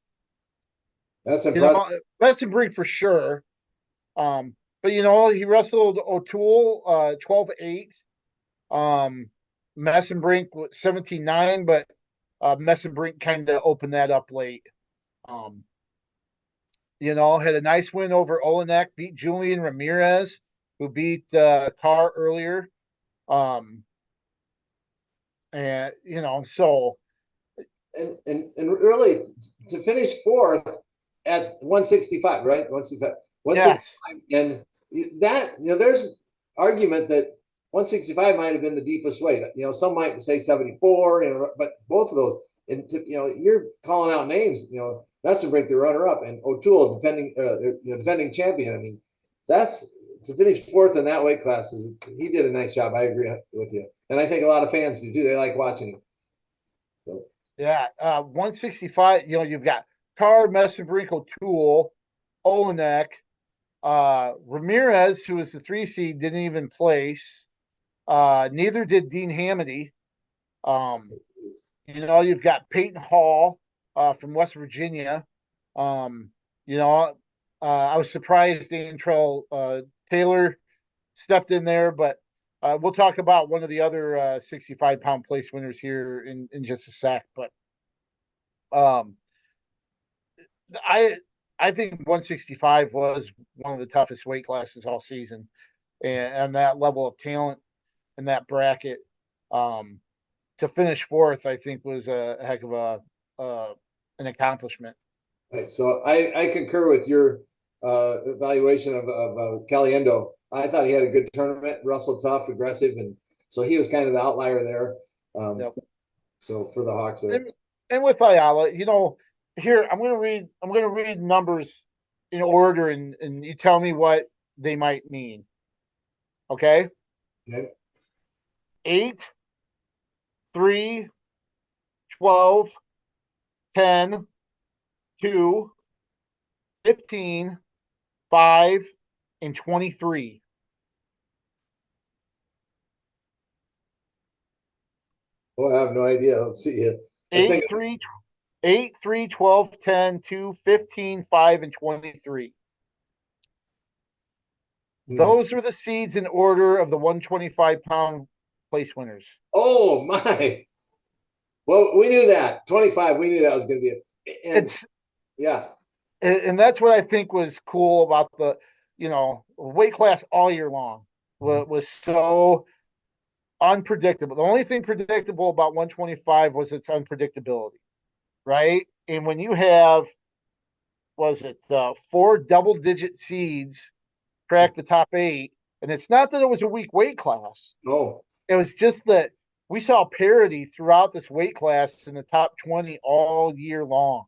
that's you impressive. know, Messenbrink for sure. But he wrestled O'Toole 12-8. Messenbrink 17-9, but Messenbrink kind of opened that up late. Um, had a nice win over Olenek, beat Julian Ramirez, who beat Carr earlier. Um, and so And really to finish fourth at 165, right? 165, yes, 165, and that there's argument that 165 might have been the deepest weight. Some might say 74, but both of those, and you're calling out names. That's to break the runner up, and O'Toole defending champion. I mean, that's to finish fourth in that weight class. He did a nice job. I agree with you, and I think a lot of fans do too. They like watching him. So, yeah, 165. You've got Carr, Messenbrink, O'Toole, Olenek, Ramirez, who was the 3 seed, didn't even place. Neither did Dean Hamady. Um, you've got Peyton Hall from West Virginia. Um, I was surprised Antrell Taylor stepped in there, but we'll talk about one of the other 65-pound place winners here in just a sec. But um, I I think 165 was one of the toughest weight classes all season, and that level of talent in that bracket. Um, to finish fourth, I think was a heck of an accomplishment. right. So I concur with your evaluation of Caliendo. I thought he had a good tournament, wrestled tough, aggressive, and so he was kind of the outlier there. Um, Yep. so for the Hawks there. And with Ayala, here I'm gonna read numbers in order, and you tell me what they might mean. Okay, Okay. 8, 3, 12, 10, 2, 15, 5, and 23. Well, I have no idea. Let's see. I was 8, thinking, 3, 8, 3, 12, 10, 2, 15, 5, and 23. hmm. Those are the seeds in order of the 125-pound place winners. Oh my. Well, we knew that 25. We knew that was going to be it. And It's yeah, and that's what I think was cool about the weight class all year long was so unpredictable. The only thing predictable about 125 was its unpredictability, right? And when you have was it 4 double-digit seeds crack the top 8, and it's not that it was a weak weight class. no, It was just that we saw parity throughout this weight class in the top 20 all year long,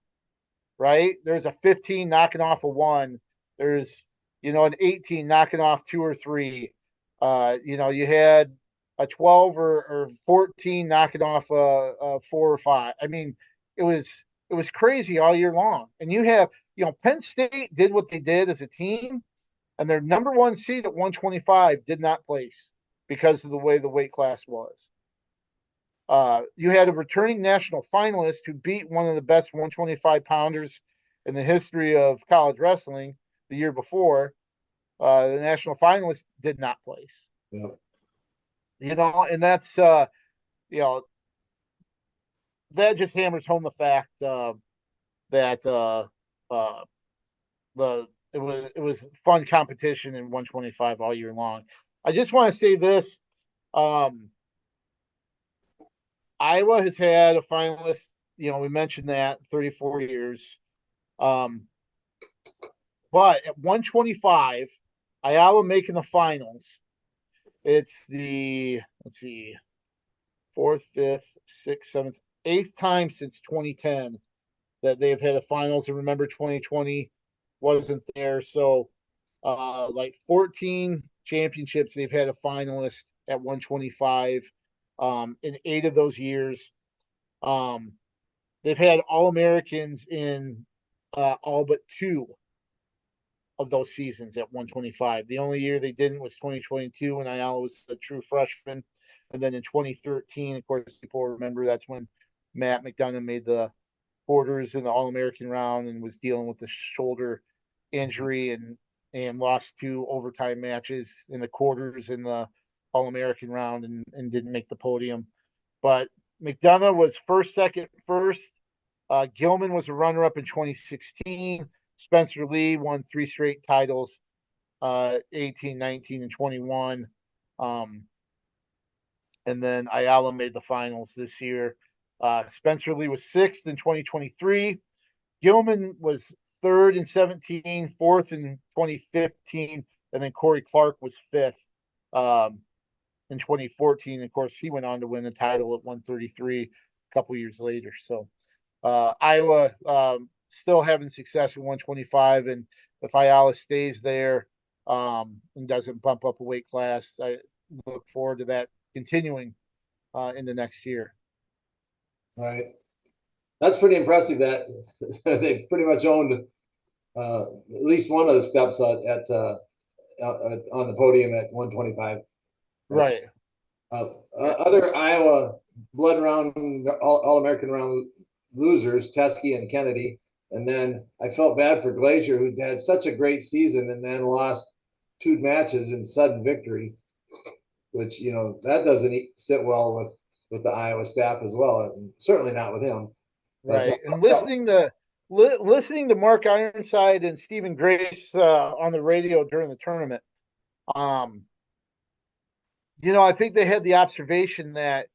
right? There's a 15 knocking off a 1. There's, an 18 knocking off 2 or 3. You had a 12 or 14 knocking off a 4 or 5. I mean, it was crazy all year long. And you have, Penn State did what they did as a team, and their number 1 seed at 125 did not place because of the way the weight class was. You had a returning national finalist who beat one of the best 125 pounders in the history of college wrestling the year before. The national finalist did not place. yeah. And that's you know that just hammers home the fact that uh, it was fun competition in 125 all year long. I just want to say this: um, Iowa has had a finalist. We mentioned that 34 years. Um, but at 125, Iowa making the finals. It's the let's see, fourth, fifth, sixth, seventh, eighth time since 2010 that they've had a finals. And remember, 2020 wasn't there, so like 14 championships they've had a finalist at 125. In 8 of those years, um, they've had All Americans in all but 2. of those seasons at 125. The only year they didn't was 2022 when Ayala was a true freshman. And then in 2013, of course, people remember that's when Matt McDonough made the quarters in the All American round and was dealing with the shoulder injury and lost 2 overtime matches in the quarters in the All American round and didn't make the podium. But McDonough was first, second, first. Gilman was a runner up in 2016. Spencer Lee won 3 straight titles, 18, 19, and 21. And then Ayala made the finals this year. Spencer Lee was sixth in 2023. Gilman was third in 17, fourth in 2015, and then Corey Clark was fifth in 2014. Of course, he went on to win the title at 133 a couple years later. So Iowa still having success at 125, and if Ayala stays there and doesn't bump up a weight class, I look forward to that continuing in the next year. Right. That's pretty impressive that they pretty much owned at least one of the steps on the podium at 125. Right. Other Iowa blood round, All-American round losers, Teskey and Kennedy. And then I felt bad for Glazier, who had such a great season and then lost 2 matches in sudden victory, which, that doesn't sit well with the Iowa staff as well. And certainly not with him. Right. And listening to Mark Ironside and Stephen Grace on the radio during the tournament, I think they had the observation that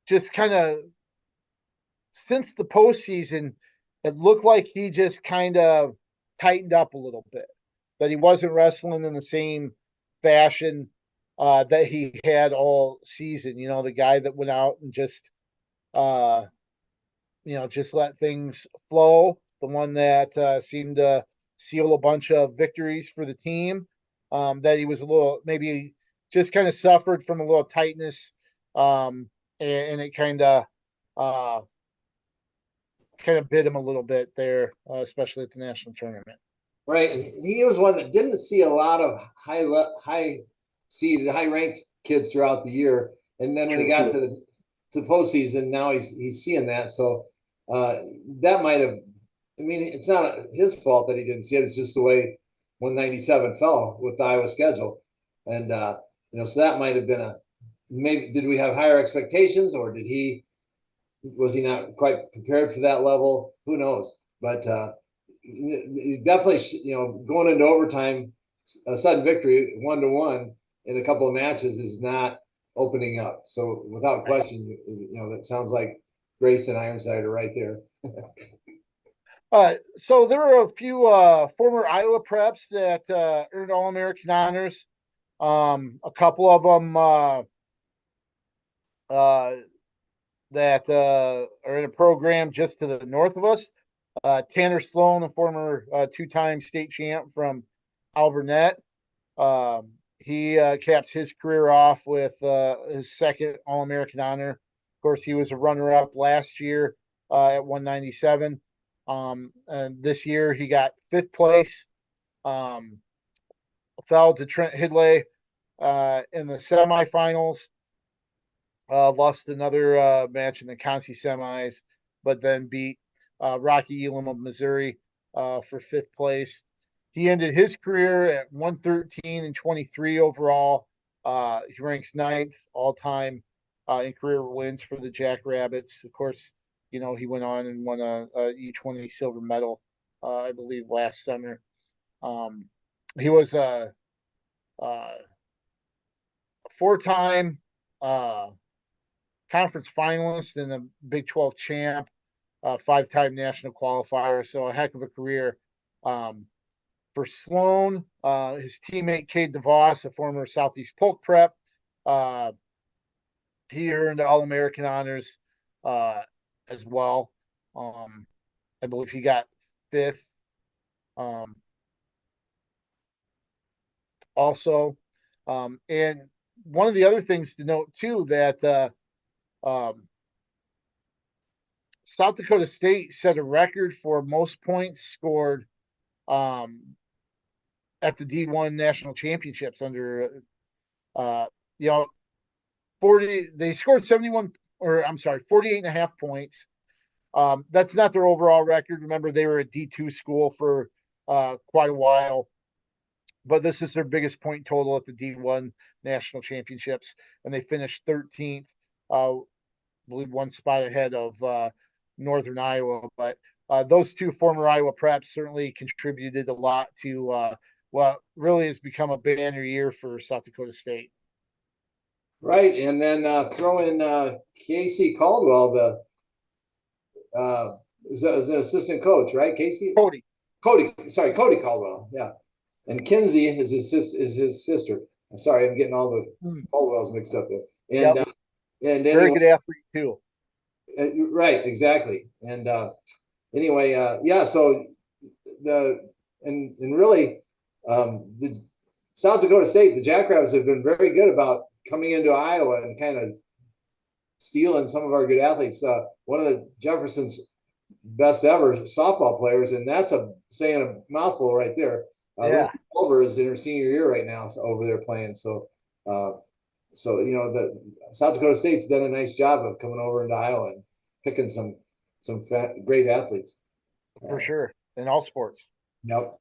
just kind of since the postseason, it looked like he just kind of tightened up a little bit, that he wasn't wrestling in the same fashion that he had all season. The guy that went out and just just let things flow. The one that seemed to seal a bunch of victories for the team. That he was a little, maybe just kind of suffered from a little tightness. And it kind of bit him a little bit there, especially at the national tournament. Right. He was one that didn't see a lot of high seeded, high ranked kids throughout the year. And then when he got to the postseason, now he's seeing that. So that might have, it's not his fault that he didn't see it. It's just the way 197 fell with the Iowa schedule. And, so that might have been maybe, did we have higher expectations, or was he not quite prepared for that level? Who knows? But definitely, going into overtime, a sudden victory 1-1 in a couple of matches is not opening up. So without question, that sounds like Grace and Ironside are right there. So there are a few former Iowa preps that earned All-American honors. A couple of them that are in a program just to the north of us. Tanner Sloan, the former 2-time state champ from Alburnett. He caps his career off with his second All-American honor. Of course, he was a runner-up last year at 197. And this year he got 5th place. Fell to Trent Hidlay in the semifinals. Lost another match in the Conci semis, but then beat Rocky Elam of Missouri for 5th place. He ended his career at 113 and 23 overall. He ranks 9th all time in career wins for the Jackrabbits. Of course, he went on and won a U20 silver medal, I believe, last summer. He was a 4-time conference finalist and a Big 12 champ, 5-time national qualifier. So a heck of a career. For Sloan, his teammate Cade DeVos, a former Southeast Polk prep, he earned All-American honors as well. I believe he got 5th. Also, and one of the other things to note too that South Dakota State set a record for most points scored at the D1 national championships under, you know, 40, they scored 71, or I'm sorry, 48.5 points. That's not their overall record. Remember, they were a D2 school for quite a while, but this is their biggest point total at the D1 national championships, and they finished 13th, I believe one spot ahead of Northern Iowa. But those two former Iowa preps certainly contributed a lot to what really has become a banner year for South Dakota State. Right, and then throw in Casey Caldwell, is an assistant coach, right? Casey Cody, sorry, Cody Caldwell, yeah, and Kinsey is his sister. I'm sorry, I'm getting all the Caldwells mixed up there. And Yep. And very anyway, good athlete too. Right, exactly. And anyway, yeah. So and really, the South Dakota State, the Jackrabbits have been very good about coming into Iowa and kind of stealing some of our good athletes. One of the Jefferson's best ever softball players, and that's saying a mouthful right there. Yeah. Lindsay Culver is in her senior year right now, so over there playing. So, you know, the South Dakota State's done a nice job of coming over into Iowa and picking some great athletes. For sure, in all sports. Yep.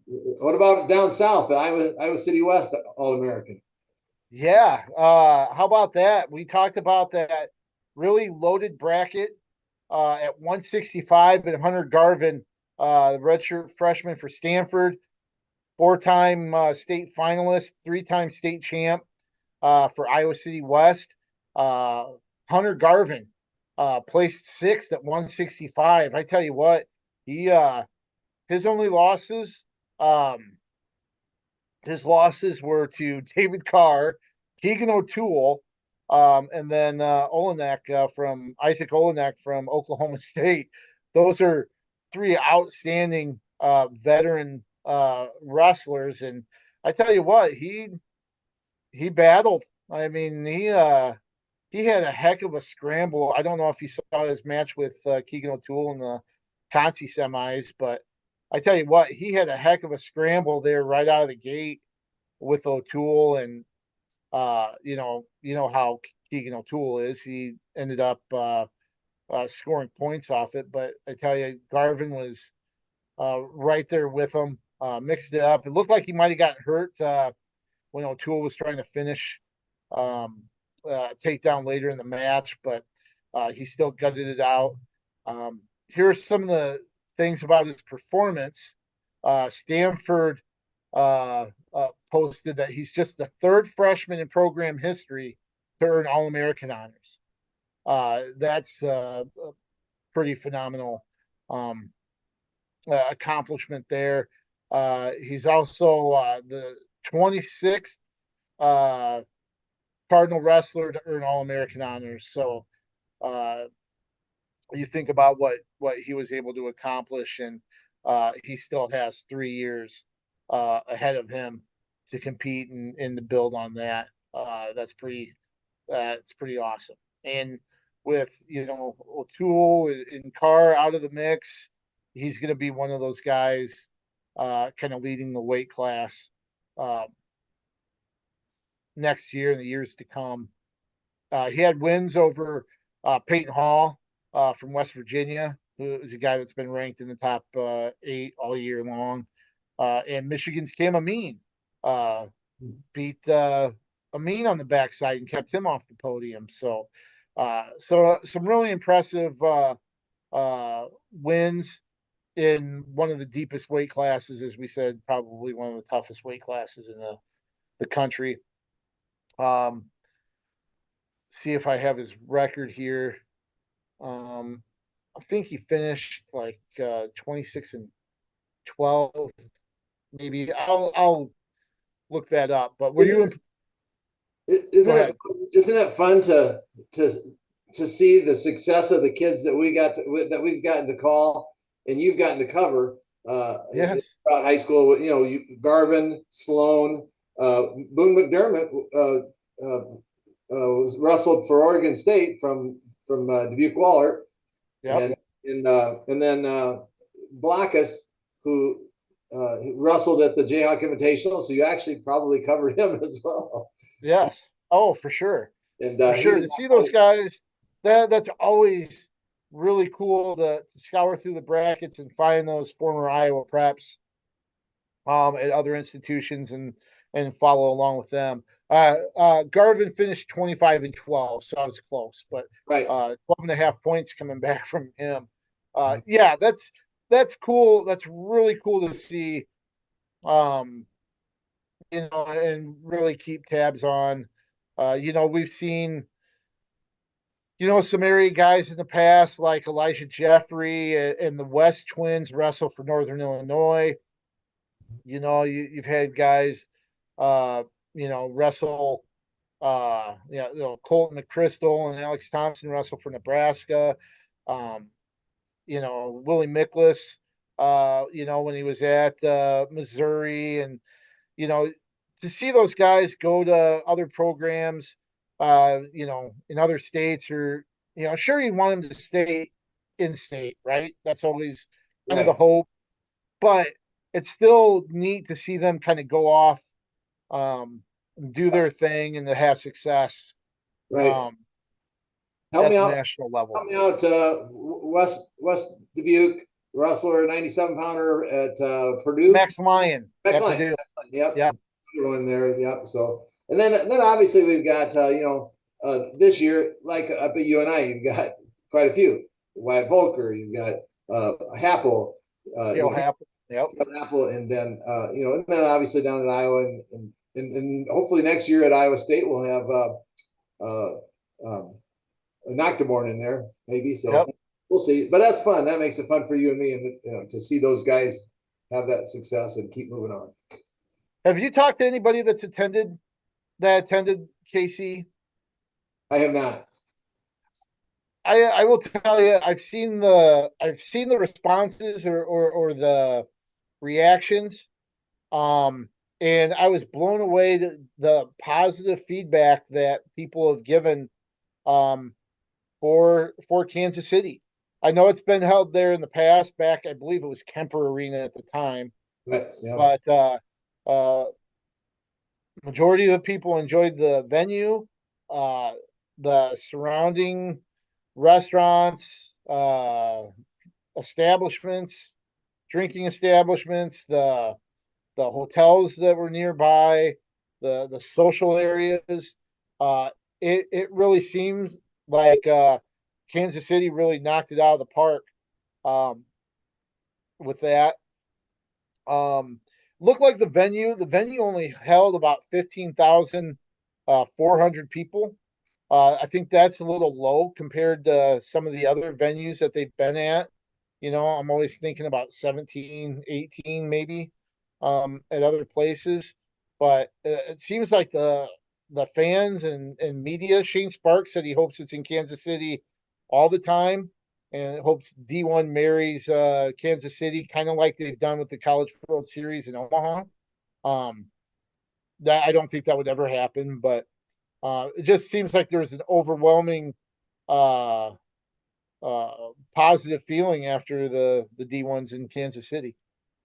What about down south? The Iowa City West All-American. Yeah. How about that? We talked about that really loaded bracket at 165, and Hunter Garvin, the redshirt freshman for Stanford, four-time state finalist, three-time state champ for Iowa City West. Hunter Garvin placed sixth at 165. I tell you what, he his only losses, his losses were to David Carr, Keegan O'Toole, and then Olenek from Isaac Olenek from Oklahoma State. Those are three outstanding veteran wrestlers, and I tell you what, he battled. I mean, he had a heck of a scramble. I don't know if you saw his match with Keegan O'Toole in the Conci semis, but I tell you what, he had a heck of a scramble there right out of the gate with O'Toole, and you know how Keegan O'Toole is. He ended up scoring points off it, but I tell you, Garvin was right there with him, mixed it up. It looked like he might have gotten hurt when O'Toole was trying to finish takedown later in the match, but he still gutted it out. Here are some of the things about his performance. Stanford posted that he's just the third freshman in program history to earn All-American honors. That's a pretty phenomenal accomplishment there. He's also the 26th Cardinal wrestler to earn All-American honors. So you think about what he was able to accomplish, and he still has 3 years ahead of him to compete and to build on that. That's pretty awesome. And with O'Toole and Carr out of the mix, he's going to be one of those guys kind of leading the weight class next year and the years to come. He had wins over Peyton Hall from West Virginia, who is a guy that's been ranked in the top 8 all year long. And Michigan's Cam Amin beat Amin on the backside and kept him off the podium. So some really impressive wins in one of the deepest weight classes, as we said, probably one of the toughest weight classes in the country. See if I have his record here. I think he finished like 26-12. Maybe I'll look that up. But were you? Isn't it fun to see the success of the kids that we've gotten to call and you've gotten to cover? Yes. Throughout high school, Garvin, Sloan, Boone McDermott was wrestled for Oregon State from Dubuque Wahlert. Yep. And then Blackus who wrestled at the Jayhawk Invitational, so you actually probably covered him as well. Yes. Oh, for sure. And For he sure. did To not see those fight. guys, that's always really cool to scour through the brackets and find those former Iowa preps at other institutions and follow along with them. Garvin finished 25-12, so I was close, but Right. 12 and a half points coming back from him. Yeah, that's cool. That's really cool to see. Um, and really keep tabs on. We've seen, some area guys in the past like Elijah Jeffrey and the West Twins wrestle for Northern Illinois. You've had guys, uh, wrestle, Colton McChrystal and Alex Thompson wrestle for Nebraska. Um, Willie Miklas, when he was at Missouri, and you know, to see those guys go to other programs, in other states, or sure, you want them to stay in state, right? That's always kind of the Right. hope, but it's still neat to see them kind of go off, um, do their thing, and to have success, Right. um, Help me at the out. national level. Help me out. West Dubuque wrestler, 97 pounder at Purdue. Max Lyon Max at Line. Purdue. Yep. Yeah, Everyone there. Yep. So, and then obviously we've got, this year, like up at UNI, you've got quite a few. Wyatt Volker, you've got Happel, Dale Happel. Yep. Happel, and then, and then obviously down at Iowa, and hopefully next year at Iowa State, we'll have uh, um, a Nocturborn in there, maybe. So Yep. we'll see. But that's fun. That makes it fun for you and me, and to see those guys have that success and keep moving on. Have you talked to anybody that attended KC? I have not. I will tell you, I've seen the responses or the reactions, um, and I was blown away the positive feedback that people have given, um, for Kansas City. I know it's been held there in the past. Back, I believe it was Kemper Arena at the time, But yeah, but uh, majority of the people enjoyed the venue, uh, the surrounding restaurants, establishments, drinking establishments, the hotels that were nearby, the social areas. Uh, it really seems like Kansas City really knocked it out of the park, um, with that. Um, Looked like the venue only held about 15,400 people. I think that's a little low compared to some of the other venues that they've been at. I'm always thinking about 17, 18 maybe, at other places. But it seems like the fans and media, Shane Sparks said he hopes it's in Kansas City all the time and hopes D1 marries Kansas City, kind of like they've done with the College World Series in Omaha. Um, that I don't think that would ever happen, but it just seems like there's an overwhelming uh, positive feeling after the D1s in Kansas City.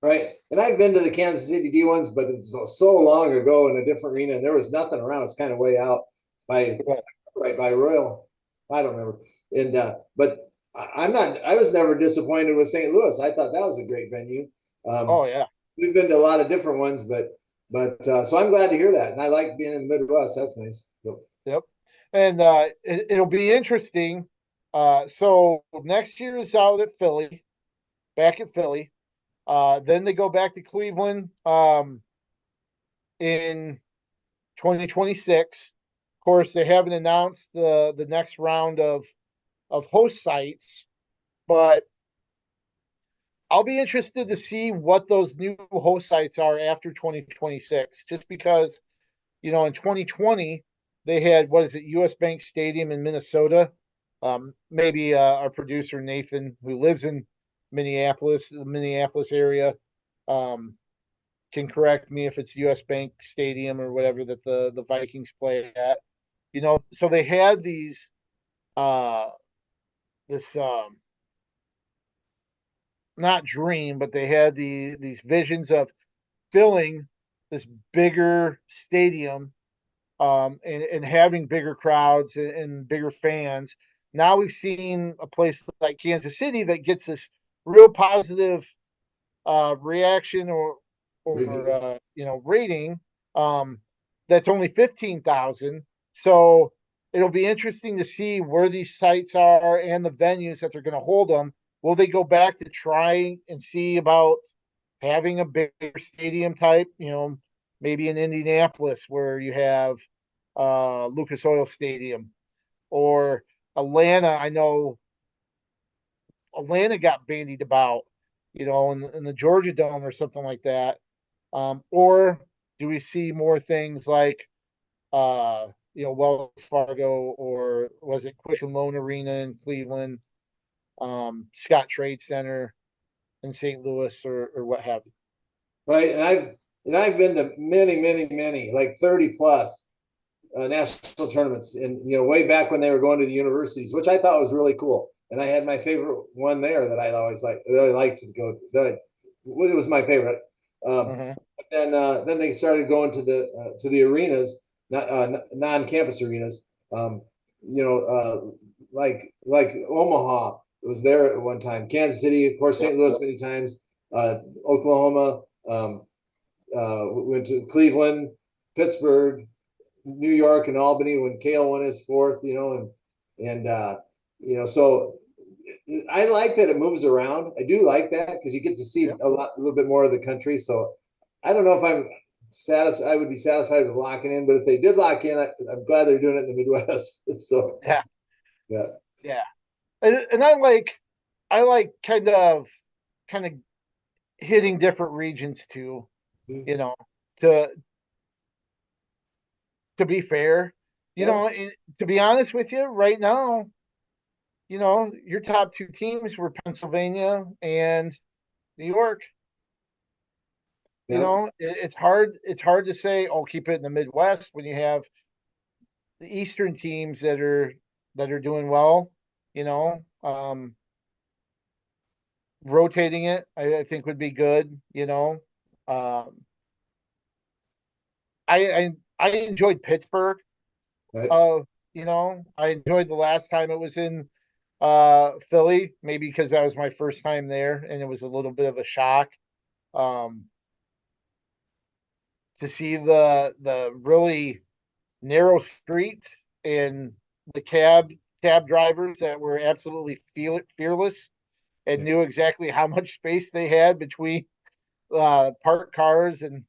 right. And I've been to the Kansas City D1s, but it's so long ago in a different arena, and there was nothing around. It's kind of way out by Right. right by Royal. I don't remember. And but I'm not. I was never disappointed with St. Louis. I thought that was a great venue. Oh yeah. We've been to a lot of different ones, but so I'm glad to hear that, and I like being in the Midwest. That's nice. So, Yep. And it'll be interesting. So next year is out at Philly, back at Philly. Then they go back to Cleveland, in 2026. Of course, they haven't announced the next round of host sites, but I'll be interested to see what those new host sites are after 2026. Just because, in 2020 they had, what is it, US Bank Stadium in Minnesota. Maybe our producer Nathan, who lives in Minneapolis, the Minneapolis area, um, can correct me if it's US Bank Stadium or whatever that the Vikings play at. So they had uh this not dream, but they had these visions of filling this bigger stadium, and having bigger crowds and bigger fans. Now we've seen a place like Kansas City that gets this real positive reaction or Review. rating, um, that's only 15,000. So it'll be interesting to see where these sites are and the venues that they're going to hold them. Will they go back to try and see about having a bigger stadium type? Maybe in Indianapolis where you have Lucas Oil Stadium, or Atlanta. I know Atlanta got bandied about, in the Georgia Dome or something like that. Or do we see more things like, Wells Fargo, or was it Quicken Loan Arena in Cleveland, Scott Trade Center in St. Louis, or what have you? Right. And I've been to many, many, many, like 30 plus national tournaments, and way back when they were going to the universities, which I thought was really cool. And I had my favorite one there that I always liked to go. It was my favorite. Mm-hmm. But then they started going to the arenas, not non-campus arenas. Like Omaha was there at one time. Kansas City, of course, Yep. St. Louis many times. Oklahoma. Went to Cleveland, Pittsburgh, New York, and Albany when Kale won his fourth, so I like that it moves around. I do like that because you get to see Yep. a little bit more of the country. So I don't know if I'm satisfied. I would be satisfied with locking in, but if they did lock in, I'm glad they're doing it in the Midwest. So Yeah. yeah, Yeah. And I like kind of hitting different regions too, you know, to be fair. yeah, To be honest with you, right now, your top two teams were Pennsylvania and New York. yeah. It's hard to say, oh, keep it in the Midwest when you have the Eastern teams that are doing well, you know. Rotating it, I think would be good, Um, I enjoyed Pittsburgh. Right. Uh, I enjoyed the last time it was in Philly, maybe because that was my first time there and it was a little bit of a shock. Um, to see the really narrow streets and the cab drivers that were absolutely fearless and Yeah. knew exactly how much space they had between parked cars and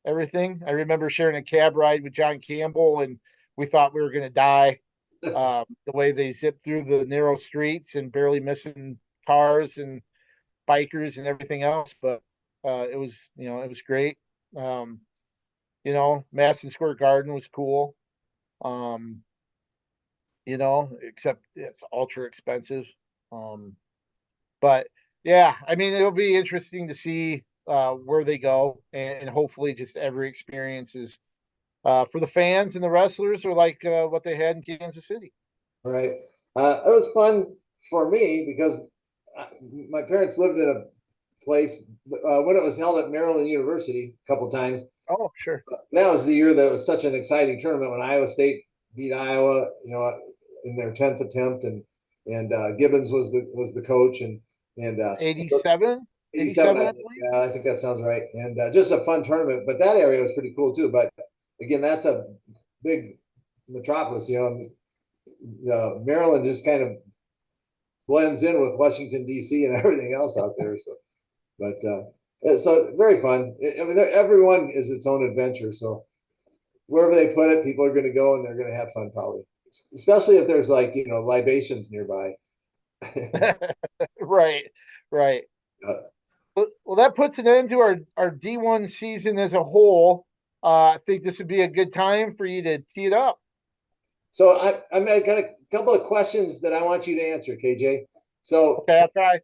everything. I remember sharing a cab ride with John Campbell, and we thought we were going to die. The way they zipped through the narrow streets and barely missing cars and bikers and everything else, but it was great. Um, Madison Square Garden was cool. Um, except it's ultra expensive. Um, but yeah, I mean, it'll be interesting to see where they go, and hopefully, just every experience is for the fans and the wrestlers are like what they had in Kansas City. Right. It was fun for me because my parents lived in a place when it was held at Maryland University a couple times. Oh, sure. That was the year that was such an exciting tournament when Iowa State beat Iowa, in their 10th attempt, and Gibbons was the coach, and 87, 87. 87, I believe. Yeah, I think that sounds right, and just a fun tournament. But that area was pretty cool too. But again, that's a big metropolis, Maryland just kind of blends in with Washington D.C. and everything else out there. So very fun. I mean, everyone is its own adventure. So wherever they put it, people are going to go and they're going to have fun probably, especially if there's like libations nearby. Right, right. Well, that puts an end to our D1 season as a whole. I think this would be a good time for you to tee it up. So I got a couple of questions that I want you to answer, KJ. So Okay, I'll try.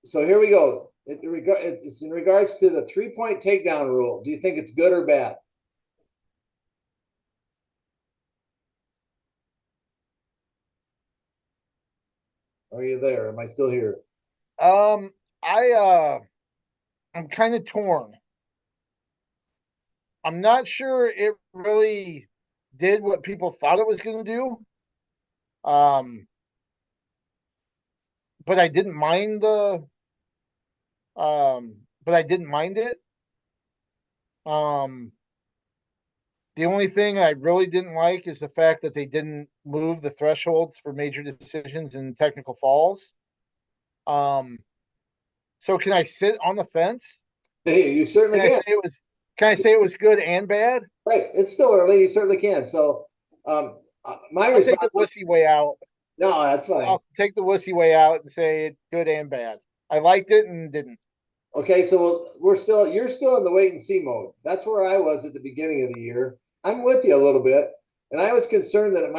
so here we go. It's in regards to the 3-point takedown rule. Do you think it's good or bad? Are you there? Am I still here? Um, I'm kind of torn. I'm not sure it really did what people thought it was going to do. But I didn't mind but I didn't mind it. Um, the only thing I really didn't like is the fact that they didn't move the thresholds for major decisions and technical falls. Um, so can I sit on the fence? Hey, you certainly Can I say can. it was? Can I say it was good and bad? Right. It's still early. You certainly can. So, my I'll take the response is wussy way out. no, that's fine. I'll take the wussy way out and say it's good and bad. I liked it and didn't. Okay. So you're still in the wait and see mode. That's where I was at the beginning of the year. I'm with you a little bit. And I was concerned that it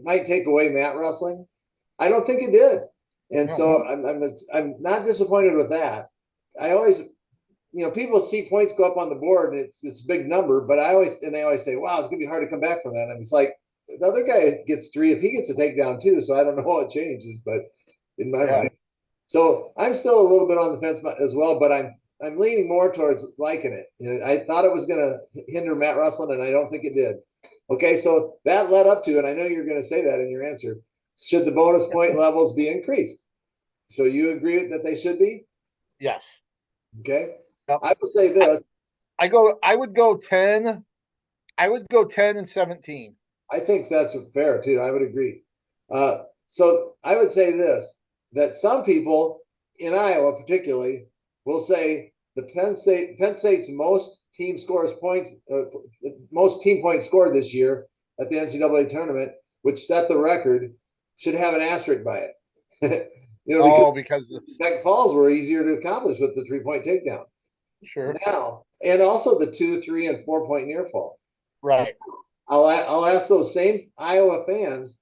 might take away mat wrestling. I don't think it did. And No. so I'm not disappointed with that. I always, people see points go up on the board and it's a big number, but they always say, wow, it's gonna be hard to come back from that. And it's like the other guy gets 3 if he gets a takedown too. So I don't know what changes, but in my Yeah. mind. So I'm still a little bit on the fence as well, but I'm leaning more towards liking it. I thought it was gonna hinder mat wrestling, and I don't think it did. Okay, so that led up to, and I know you're gonna say that in your answer. Should the bonus point levels be increased? So you agree that they should be? Yes. Okay. Yep. I will say this. I would go 10. I would go 10 and 17. I think that's fair too. I would agree. So I would say this, that some people in Iowa particularly will say the Penn State's most team points scored this year at the NCAA tournament, which set the record, should have an asterisk by it. Because Tech Falls were easier to accomplish with the 3-point takedown. sure. Now, and also the 2, 3, and 4-point near fall. Right. I'll ask those same Iowa fans,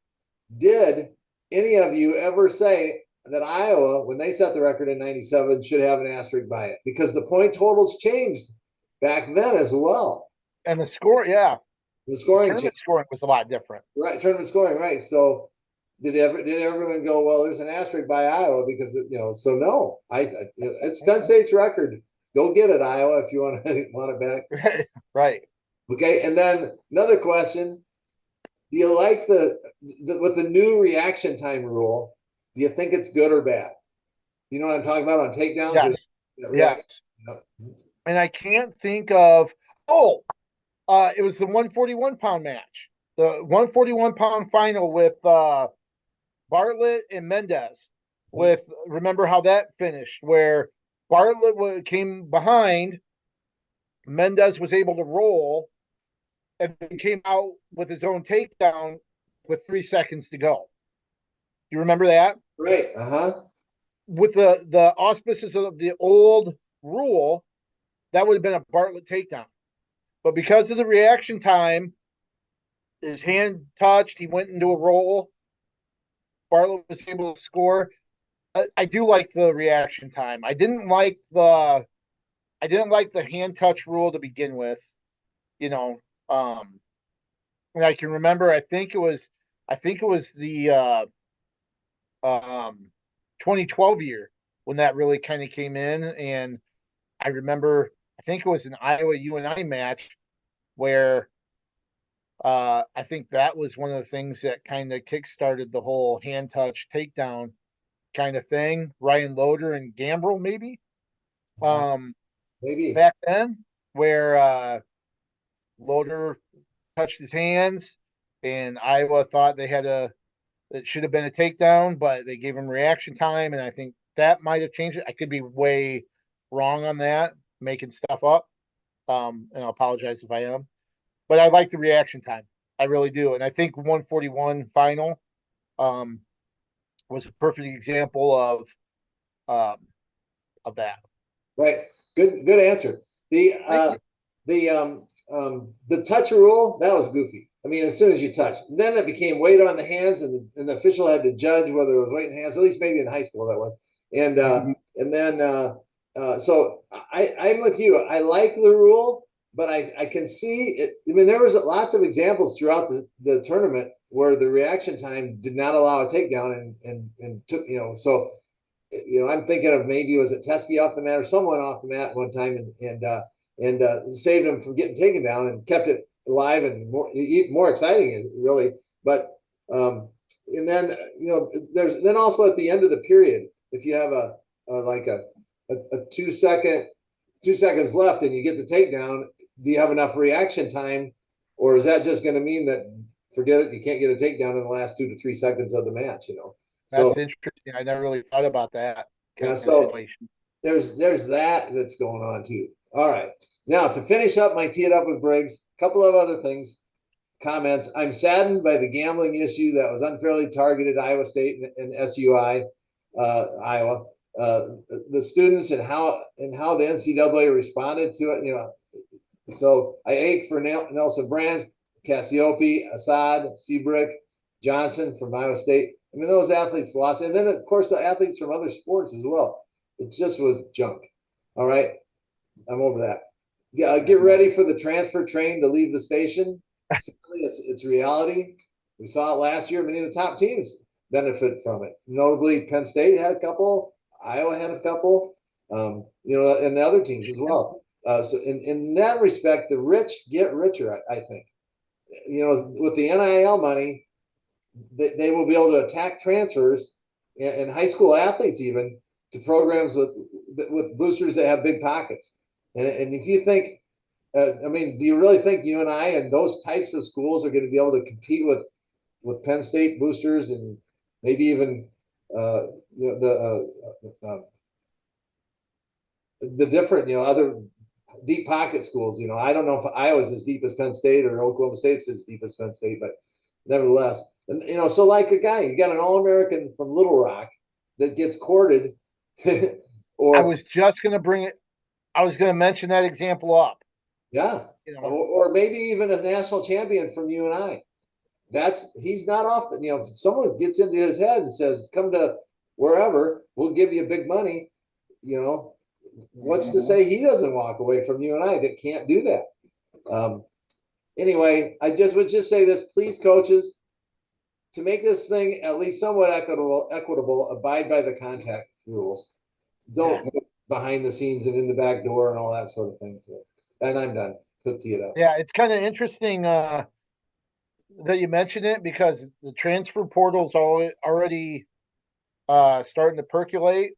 did any of you ever say that Iowa, when they set the record in 97, should have an asterisk by it? Because the point totals changed back then as well. And the score, yeah. The scoring Tournament scoring was a lot different. Right, tournament scoring, right. So did everyone go, well, there's an asterisk by Iowa because so no. It's Penn State's record. Go get it, Iowa, if you want it back. Right. Okay, and then another question: do you like with the new reaction time rule? Do you think it's good or bad? You know what I'm talking about on takedowns? Yes. Yes. Yep. And I can't think of. It was the 141-pound match, the 141-pound final with Bartlett and Mendez. Remember how that finished, where Bartlett came behind, Mendez was able to roll, and then came out with his own takedown with 3 seconds to go. You remember that? Right. With the auspices of the old rule, that would have been a Bartlett takedown. But because of the reaction time, his hand touched, he went into a roll. Bartlett was able to score. I do like the reaction time. I didn't like the hand touch rule to begin with. And I can remember. I think it was the 2012 year when that really kind of came in, and I remember. I think it was an Iowa UNI match where I think that was one of the things that kind of kickstarted the whole hand touch takedown kind of thing. Ryan Loader and Gambrel, maybe. Maybe Back then, where Loader touched his hands, and Iowa thought it should have been a takedown, but they gave him reaction time, and I think that might have changed it. I could be way wrong on that, making stuff up. And I'll apologize if I am. But I like the reaction time. I really do. And I think 141 final was a perfect example of that. right. Good answer. The touch rule, that was goofy. I mean, as soon as you touch, then it became weight on the hands, and the official had to judge whether it was weight in the hands. At least maybe in high school that was. And then so I'm with you. I like the rule, but I can see it. I mean, there was lots of examples throughout the tournament where the reaction time did not allow a takedown and took, so I'm thinking of maybe was it Teskey off the mat or someone off the mat one time and saved him from getting taken down and kept it alive and more exciting, really. But and then there's then also at the end of the period, if you have a 2 seconds left and you get the takedown, do you have enough reaction time, or is that just going to mean that forget it, you can't get a takedown in the last 2 to 3 seconds of the match? So That's interesting. I never really thought about that kind yeah, of so situation. there's that's going on too. All right, now to finish up my tee it up with Briggs, a couple of other things. Comments. I'm saddened by the gambling issue that was unfairly targeted Iowa State and SUI, Iowa. The students and how the NCAA responded to it. So I ache for Nelson Brands, Cassiope, Assad, Seabrick, Johnson from Iowa State. I mean, those athletes lost, and then of course the athletes from other sports as well. It just was junk. All right, I'm over that. Get ready for the transfer train to leave the station. Sadly, it's reality. We saw it last year. Many of the top teams benefit from it. Notably, Penn State had a couple. Iowa had a couple. And the other teams as well. So in that respect, the rich get richer. I think. With the NIL money, they will be able to attack transfers and high school athletes even to programs with boosters that have big pockets. And if you think do you really think you and I and those types of schools are going to be able to compete with Penn State boosters and maybe even the different other deep pocket schools? I don't know if Iowa's as deep as Penn State or Oklahoma State's as deep as Penn State, but nevertheless, and so like a guy, you got an All-American from Little Rock that gets courted, or I was just going to bring it. I was going to mention that example up. Yeah. Or maybe even a national champion from you and I. He's not off. If someone gets into his head and says, come to wherever, we'll give you big money, what's to say he doesn't walk away from you and I that can't do that? Anyway, I would just say this, please, coaches, to make this thing at least somewhat equitable, abide by the contact rules. Don't go behind the scenes and in the back door and all that sort of thing. And I'm done. Tee it up. Yeah, it's kind of interesting that you mentioned it because the transfer portal's already starting to percolate.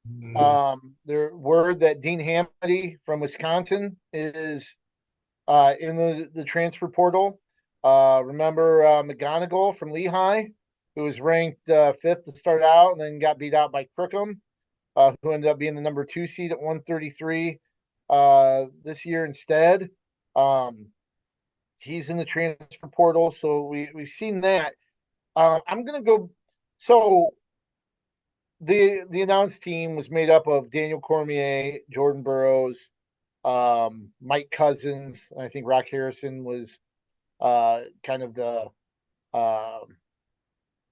There word that Dean Hamady from Wisconsin is in the transfer portal. Remember McGonigal from Lehigh, who was ranked fifth to start out and then got beat out by Crookham, who ended up being the number 2 seed at 133 this year instead. He's in the transfer portal, so we've seen that. I'm gonna go. So the announced team was made up of Daniel Cormier, Jordan Burroughs, Mike Cousins. I think Rock Harrison was kind of the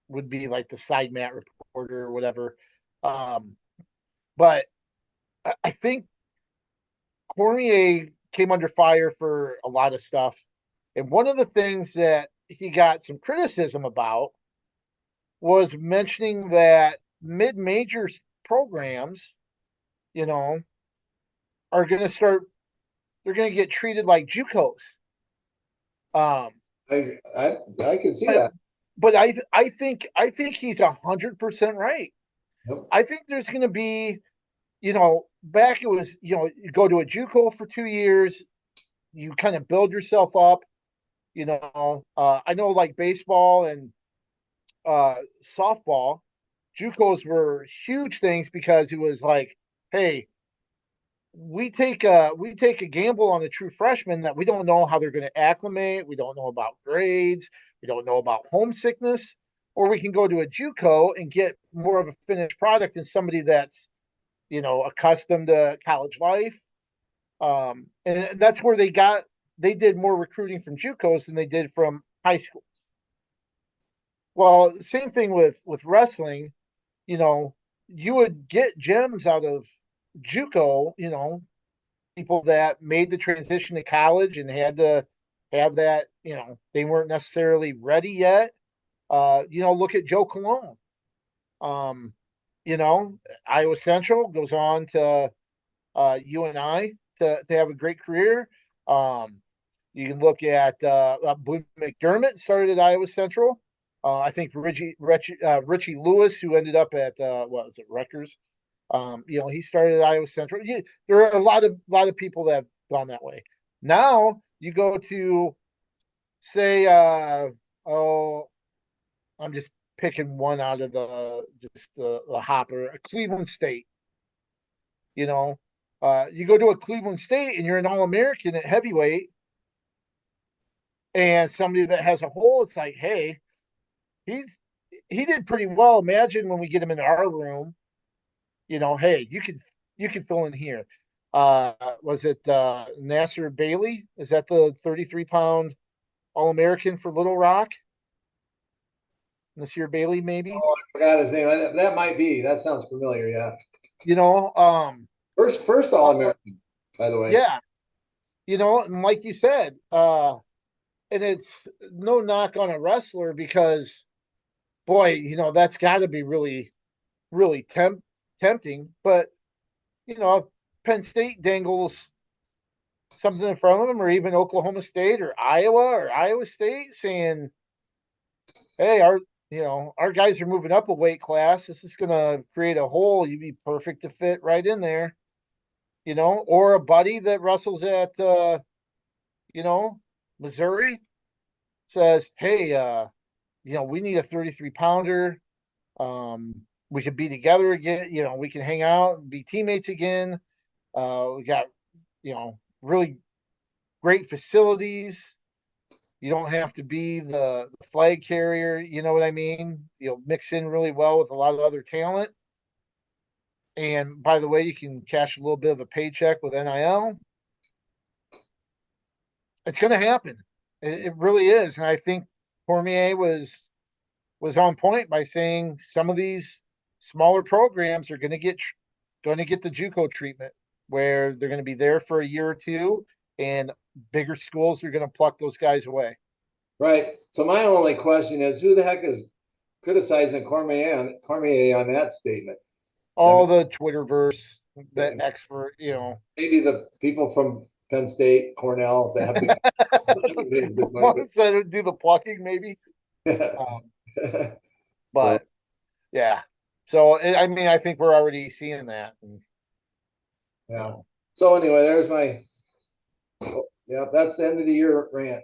would be like the side mat reporter or whatever. But I think Cormier came under fire for a lot of stuff. And one of the things that he got some criticism about was mentioning that mid-major programs, are going to start, they're going to get treated like JUCOs. I can see that. But I think he's 100% right. Yep. I think there's going to be, back it was, you go to a JUCO for 2 years, you kind of build yourself up. I know like baseball and softball, JUCOs were huge things because it was like, hey, we take a gamble on a true freshman that we don't know how they're going to acclimate. We don't know about grades. We don't know about homesickness. Or we can go to a JUCO and get more of a finished product than somebody that's, accustomed to college life. And that's where they did more recruiting from JUCOs than they did from high schools. Well, same thing with wrestling. You would get gems out of JUCO, people that made the transition to college and had to have that, they weren't necessarily ready yet. Look at Joe Cologne. you know, Iowa Central, goes on to UNI to have a great career. Um, you can look at Blue McDermott, started at Iowa Central. I think Richie Lewis, who ended up at what was it, Rutgers? He started at Iowa Central. There are a lot of people that have gone that way. Now you go to say, oh, I'm just picking one out of the hopper, Cleveland State. You know, you go to a Cleveland State and you're an All American at heavyweight, and somebody that has a hole, it's like, hey, he's he did pretty well. Imagine when we get him in our room, hey, you can fill in here. Was it Nasser Bailey? Is that the 33-pound All American for Little Rock? Nasir Bailey, maybe. Oh, I forgot his name. That might be. That sounds familiar. Yeah. You know, First All American, by the way. yeah, and like you said, and it's no knock on a wrestler because, boy, that's got to be really, really tempting. But if Penn State dangles something in front of them, or even Oklahoma State or Iowa State, saying, "Hey, our guys are moving up a weight class. This is going to create a hole. You'd be perfect to fit right in there." Or a buddy that wrestles at Missouri says, "Hey, we need a 33 pounder. We could be together again. We can hang out and be teammates again. We got, really great facilities. You don't have to be the flag carrier. You know what I mean? You'll mix in really well with a lot of other talent. And by the way, you can cash a little bit of a paycheck with NIL. It's going to happen. It really is. And I think Cormier was on point by saying some of these smaller programs are going to get the JUCO treatment, where they're going to be there for a year or two, and bigger schools are going to pluck those guys away. Right. So my only question is, who the heck is criticizing Cormier on that statement? I All mean, the Twitterverse, the expert, maybe the people from Penn State, Cornell, that have big, the ones that do the plucking, maybe. Um, so but yeah, so I mean, I think we're already seeing that. And, yeah. So anyway, there's my yeah. That's the end of the year rant.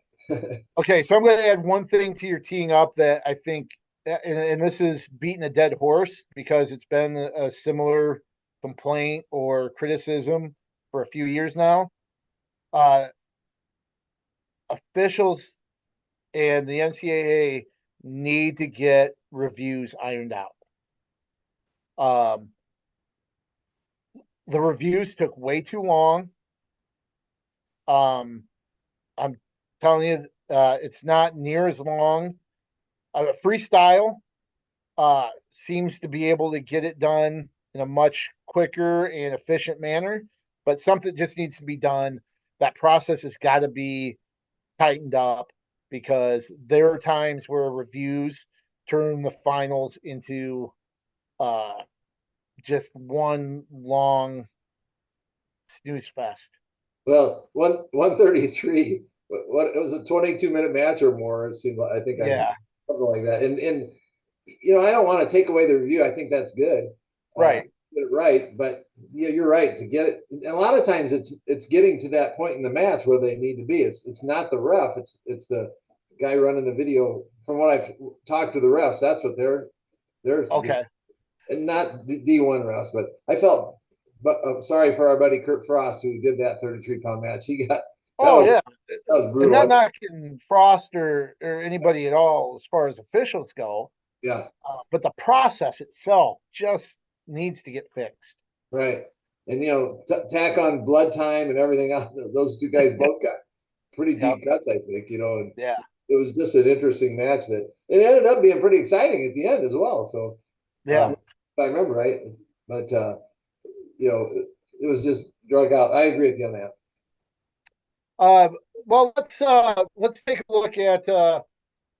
Okay, so I'm going to add one thing to your teeing up that I think, and this is beating a dead horse because it's been a similar complaint or criticism for a few years now. Uh, Officials and the NCAA need to get reviews ironed out. Um, the reviews took way too long. Um, I'm telling you, it's not near as long. Freestyle seems to be able to get it done in a much quicker and efficient manner, but something just needs to be done. That process has got to be tightened up because there are times where reviews turn the finals into uh, just one long snooze fest. Well, 133. What it was a 22-minute match or more. It seemed like I think I Yeah, something like that. And I don't want to take away the review. I think that's good. right. Get it right, but yeah, you're right to get it. And a lot of times it's getting to that point in the match where they need to be. It's not the ref. It's the guy running the video. From what I've talked to the refs, that's what they're Okay. and not D1 refs. But I felt, but I'm sorry for our buddy Kurt Frost who did that 33-pound match. That Oh was yeah, that was and brutal. not knocking Frost or anybody at all as far as officials go, Yeah, but the process itself just needs to get fixed. right. And tack on blood time and everything else. Those two guys both got pretty Yep. deep cuts, I think. And Yeah. it was just an interesting match that it ended up being pretty exciting at the end as well. So, Yeah. if I remember right, but it was just drug out. I agree with you on that. Uh, well, let's take a look at a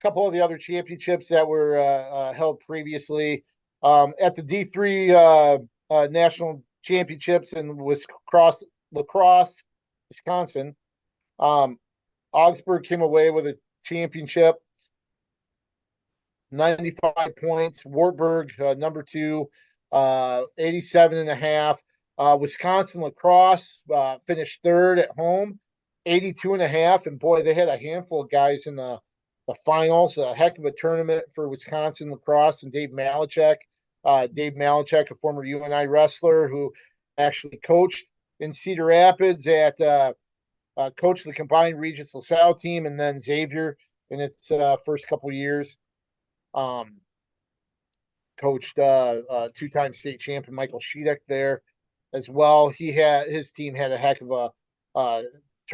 couple of the other championships that were held previously. At the D3 national championships in lacrosse, Wisconsin. Augsburg came away with a championship, 95 points. Wartburg, number two, 87 and a half. Wisconsin lacrosse finished third at home, 82 and a half. And boy, they had a handful of guys in the finals. A heck of a tournament for Wisconsin lacrosse and Dave Malachek. Dave Malachek, a former UNI wrestler who actually coached in Cedar Rapids at coached the combined Regis LaSalle team and then Xavier in its first couple years. Coached two-time state champion Michael Sheedek there as well. His team had a heck of a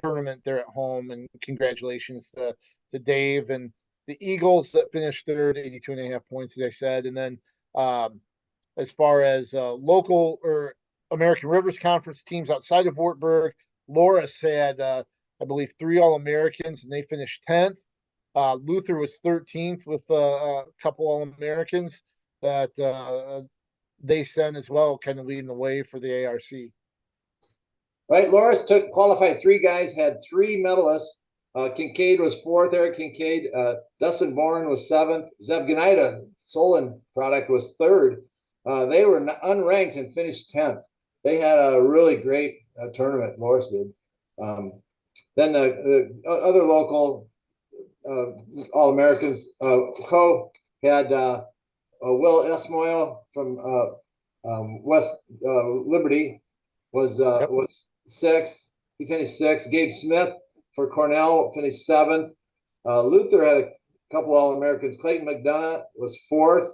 tournament there at home, and congratulations to Dave and the Eagles that finished third, 82 and a half points, as I said. And then as far as local or American Rivers Conference teams outside of Wartburg, Loras had, I believe, 3 All-Americans, and they finished 10th. Luther was 13th with a couple All-Americans that they sent as well, kind of leading the way for the ARC. Right, Loras qualified 3 guys, had 3 medalists. Kincaid was 4th, Eric Kincaid. Dustin Bourne was 7th. Zeb Ganida, Solon product, was 3rd. They were unranked and finished 10th. They had a really great tournament, Loras did. Then the other local All-Americans, Co had Will Esmoil from West Liberty was 6th. He finished 6th. Gabe Smith for Cornell finished 7th. Luther had a couple All-Americans. Clayton McDonough was 4th,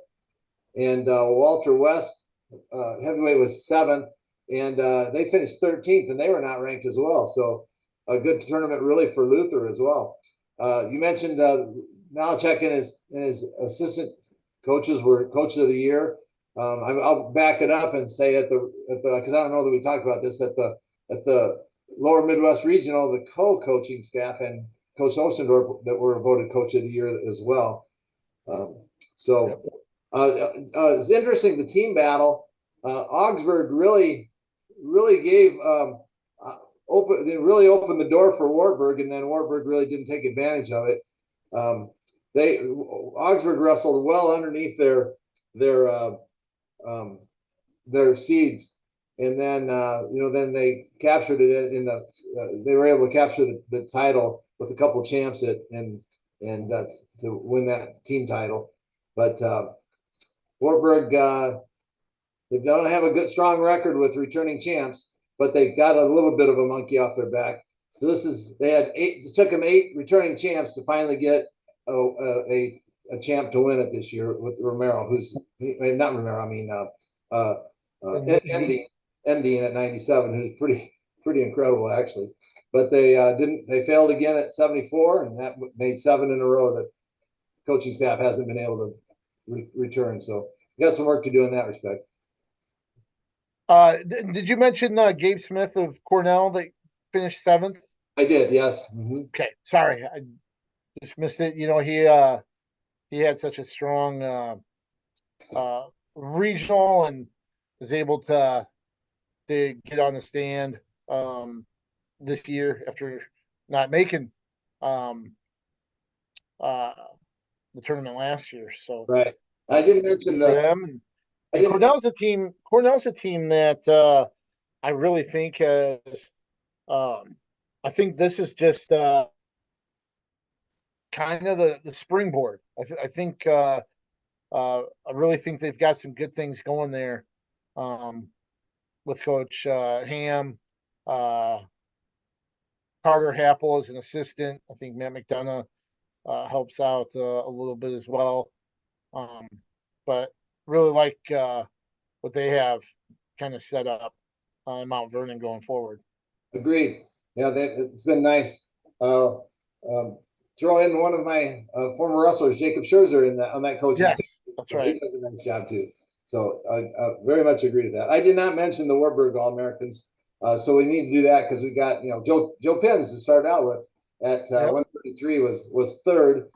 and Walter West, heavyweight, was 7th. And they finished 13th, and they were not ranked as well. So a good tournament really for Luther as well. You mentioned Malachek and his assistant coaches were coaches of the year. I'll back it up and say because I don't know that we talked about this, at the Lower Midwest Regional, the co-coaching staff and Coach Ostendorf that were voted coach of the year as well. It's interesting, the team battle. Augsburg really gave they really opened the door for Wartburg, and then Wartburg really didn't take advantage of it. Augsburg wrestled well underneath their seeds, and then then they captured it they were able to capture the title with a couple champs and to win that team title. But Wartburg, they don't have a strong record with returning champs, but they got a little bit of a monkey off their back. So it took them 8 returning champs to finally get a champ to win it this year with Romero, not Romero, I mean Ending at 97, who's pretty incredible actually. But they failed again at 74, and that made 7 in a row that coaching staff hasn't been able to return. So we got some work to do in that respect. Did you mention Gabe Smith of Cornell that finished 7th? I did, yes. Mm-hmm. Okay, sorry, I just missed it. He had such a strong regional and was able to get on the stand this year after not making the tournament last year. So right, I didn't mention them. And Cornell's a team. Cornell's a team that I really think has. I think this is just kind of the springboard. I think I really think they've got some good things going there with Coach Ham, Carter Happel as an assistant. I think Matt McDonough helps out a little bit as well. But really like what they have kind of set up in Mount Vernon going forward. Agreed. Yeah, it's been nice. Throw in one of my former wrestlers, Jacob Scherzer, on that coaching staff. Yes, that's right. He does a nice job too. So I very much agree to that. I did not mention the Wartburg All-Americans, so we need to do that because we got Joe Pins to start out with at 133 was 3rd.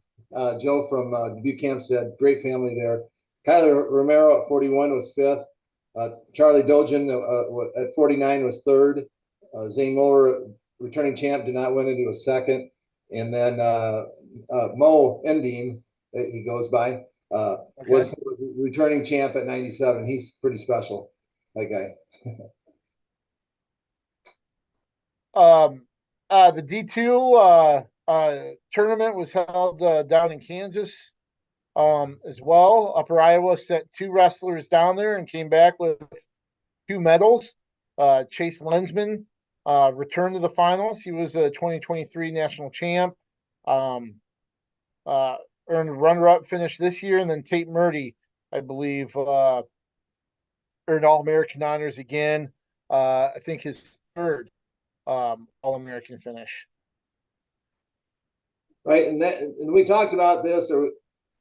Joe from Dubuque Hampstead, great family there. Kyler Romero at 41 was fifth. Charlie Dojan at 49 was third. Zane Muller, returning champ, did not win it. He was second. And then Mo Endine, he goes by, was returning champ at 97. He's pretty special, that guy. The D2 tournament was held down in Kansas as well. Upper Iowa sent 2 wrestlers down there and came back with 2 medals. Chase Lensman returned to the finals. He was a 2023 national champ. Earned a runner-up finish this year, and then Tate Murdy, I believe, earned All-American honors again. I think his third All-American finish. Right, and we talked about this, or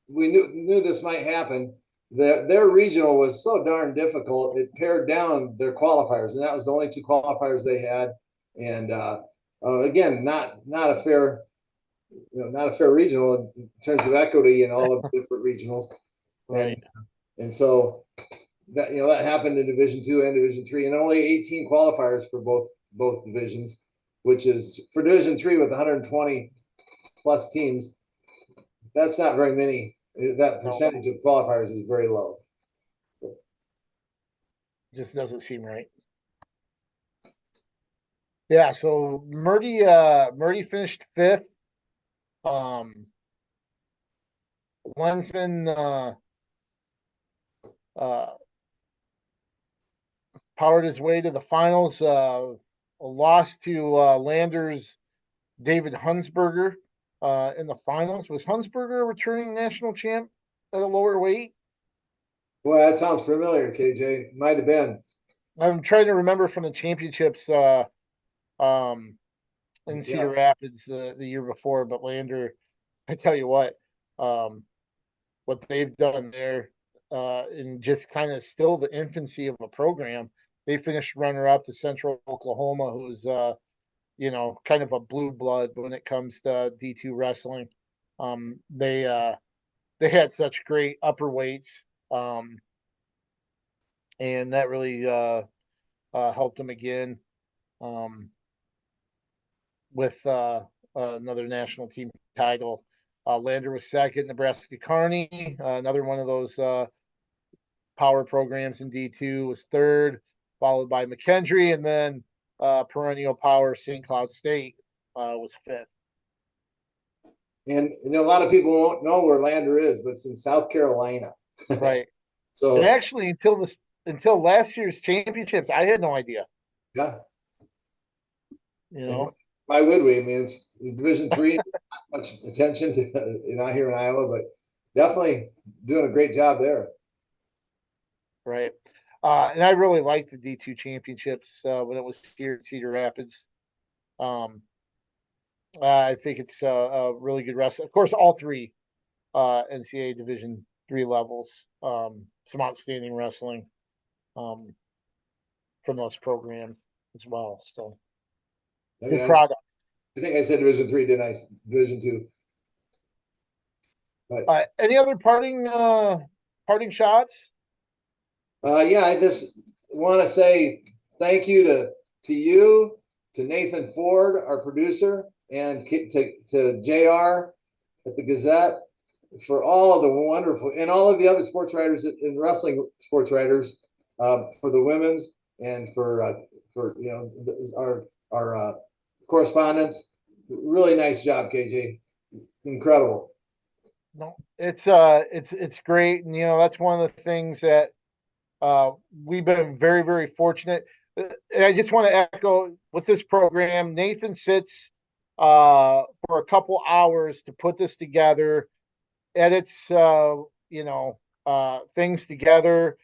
we knew this might happen. Their regional was so darn difficult; it pared down their qualifiers, and that was the only 2 qualifiers they had. And again, not a fair, not a fair regional in terms of equity in all of the different regionals. Right. And so that that happened in Division 2 and Division 3, and only 18 qualifiers for both divisions, which is for Division 3 with 120 plus teams. That's not very many. That percentage of qualifiers is very low. Just doesn't seem right. Yeah, so Murdy finished 5th. Lensman powered his way to the finals. A loss to Landers David Hunsberger in the finals. Was Hunsberger a returning national champ at a lower weight? Well, that sounds familiar, KJ. Might have been. I'm trying to remember from the championships in Cedar Rapids the year before, but Lander, I tell you what they've done there in just kind of still the infancy of a program. They finished runner-up to Central Oklahoma, who's kind of a blue blood when it comes to D2 wrestling. They had such great upper weights, and that really helped them again with another national team title. Lander was second. Nebraska Kearney, another one of those power programs in D2, was third, followed by McKendree, and then perennial power St. Cloud State was fifth. And a lot of people won't know where Lander is, but it's in South Carolina. Right. So, and actually, until last year's championships, I had no idea. Yeah. And why would we? I mean, it's Division 3, not much attention to not here in Iowa, but definitely doing a great job there. Right. And I really liked the D2 championships when it was here at Cedar Rapids. I think it's a really good wrestling. Of course, all 3 NCAA Division 3 levels. Some outstanding wrestling from those programs as well. So good product. I think I said Division 3, didn't I? Division 2. But, any other parting shots? Yeah, I just want to say thank you to you, to Nathan Ford, our producer, and to JR at the Gazette for all of the wonderful, and all of the other sports writers and wrestling sports writers for the women's, and for our correspondents. Really nice job, KJ. Incredible. No, it's great, and that's one of the things that we've been very, very fortunate. And I just want to echo with this program. Nathan sits for a couple hours to put this together, edits things together,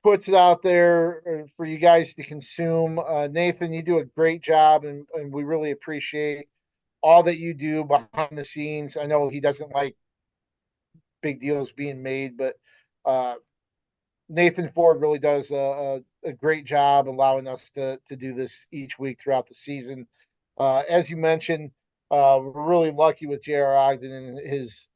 puts it out there for you guys to consume. Nathan, you do a great job, and we really appreciate all that you do behind the scenes. I know he doesn't like big deals being made, but Nathan Ford really does a great job allowing us to do this each week throughout the season. As you mentioned, we're really lucky with J.R. Ogden and his,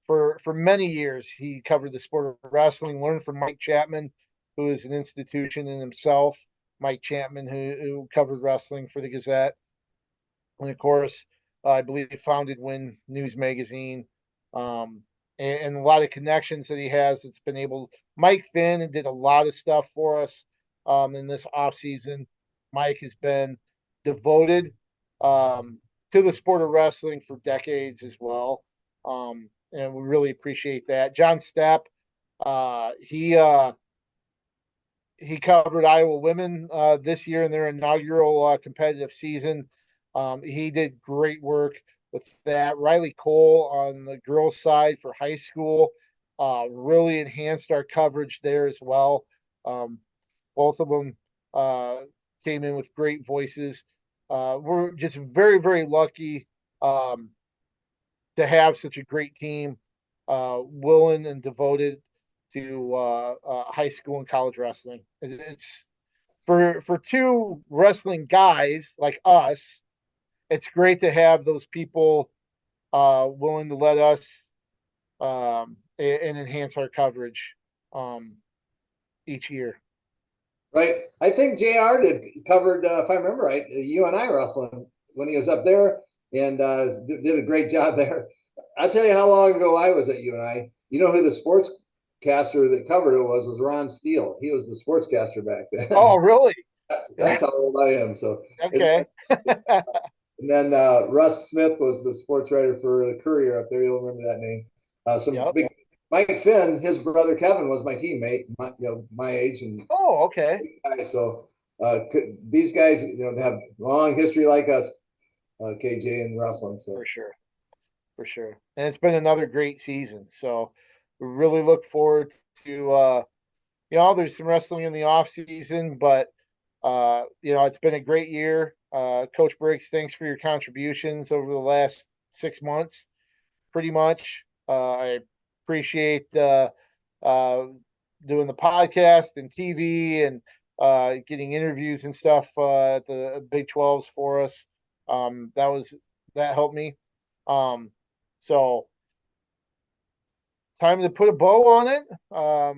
for many years, he covered the sport of wrestling, learned from Mike Chapman, who is an institution in himself. Mike Chapman, who covered wrestling for the Gazette. And of course, I believe he founded Win News Magazine. Um, and a lot of connections that he has that's been able. Mike Finn did a lot of stuff for us in this off season. Mike has been devoted to the sport of wrestling for decades as well, and we really appreciate that. John Stepp, uh, he uh, he covered Iowa women this year in their inaugural competitive season. He did great work with that. Riley Cole on the girls' side for high school really enhanced our coverage there as well. Um, both of them uh, came in with great voices. We're just very, very lucky to have such a great team, willing and devoted to high school and college wrestling. It's for two wrestling guys like us. It's great to have those people willing to let us and enhance our coverage each year. Right. I think JR did covered, if I remember right, UNI wrestling when he was up there, and did a great job there. I'll tell you how long ago I was at UNI. You know who the sportscaster that covered it was Ron Steele. He was the sportscaster back then. Oh, really? That's how old I am. So okay. And then Russ Smith was the sports writer for the Courier up there. You'll remember that name. Big Mike Finn, his brother Kevin was my teammate, my age and okay. So these guys, have long history like us, KJ and wrestling. So for sure, and it's been another great season. So we really look forward to there's some wrestling in the off season, but it's been a great year. Coach Briggs, thanks for your contributions over the last 6 months. Pretty much, I appreciate doing the podcast and TV and getting interviews and stuff at the Big 12s for us. That helped me. So time to put a bow on it. Our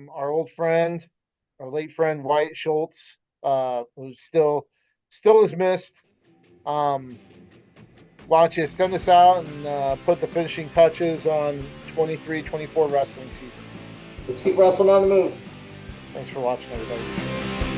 late friend Wyatt Schultz, who still is missed. Why don't you send us out and put the finishing touches on 23-24 wrestling seasons? Let's keep wrestling on the move. Thanks for watching, everybody.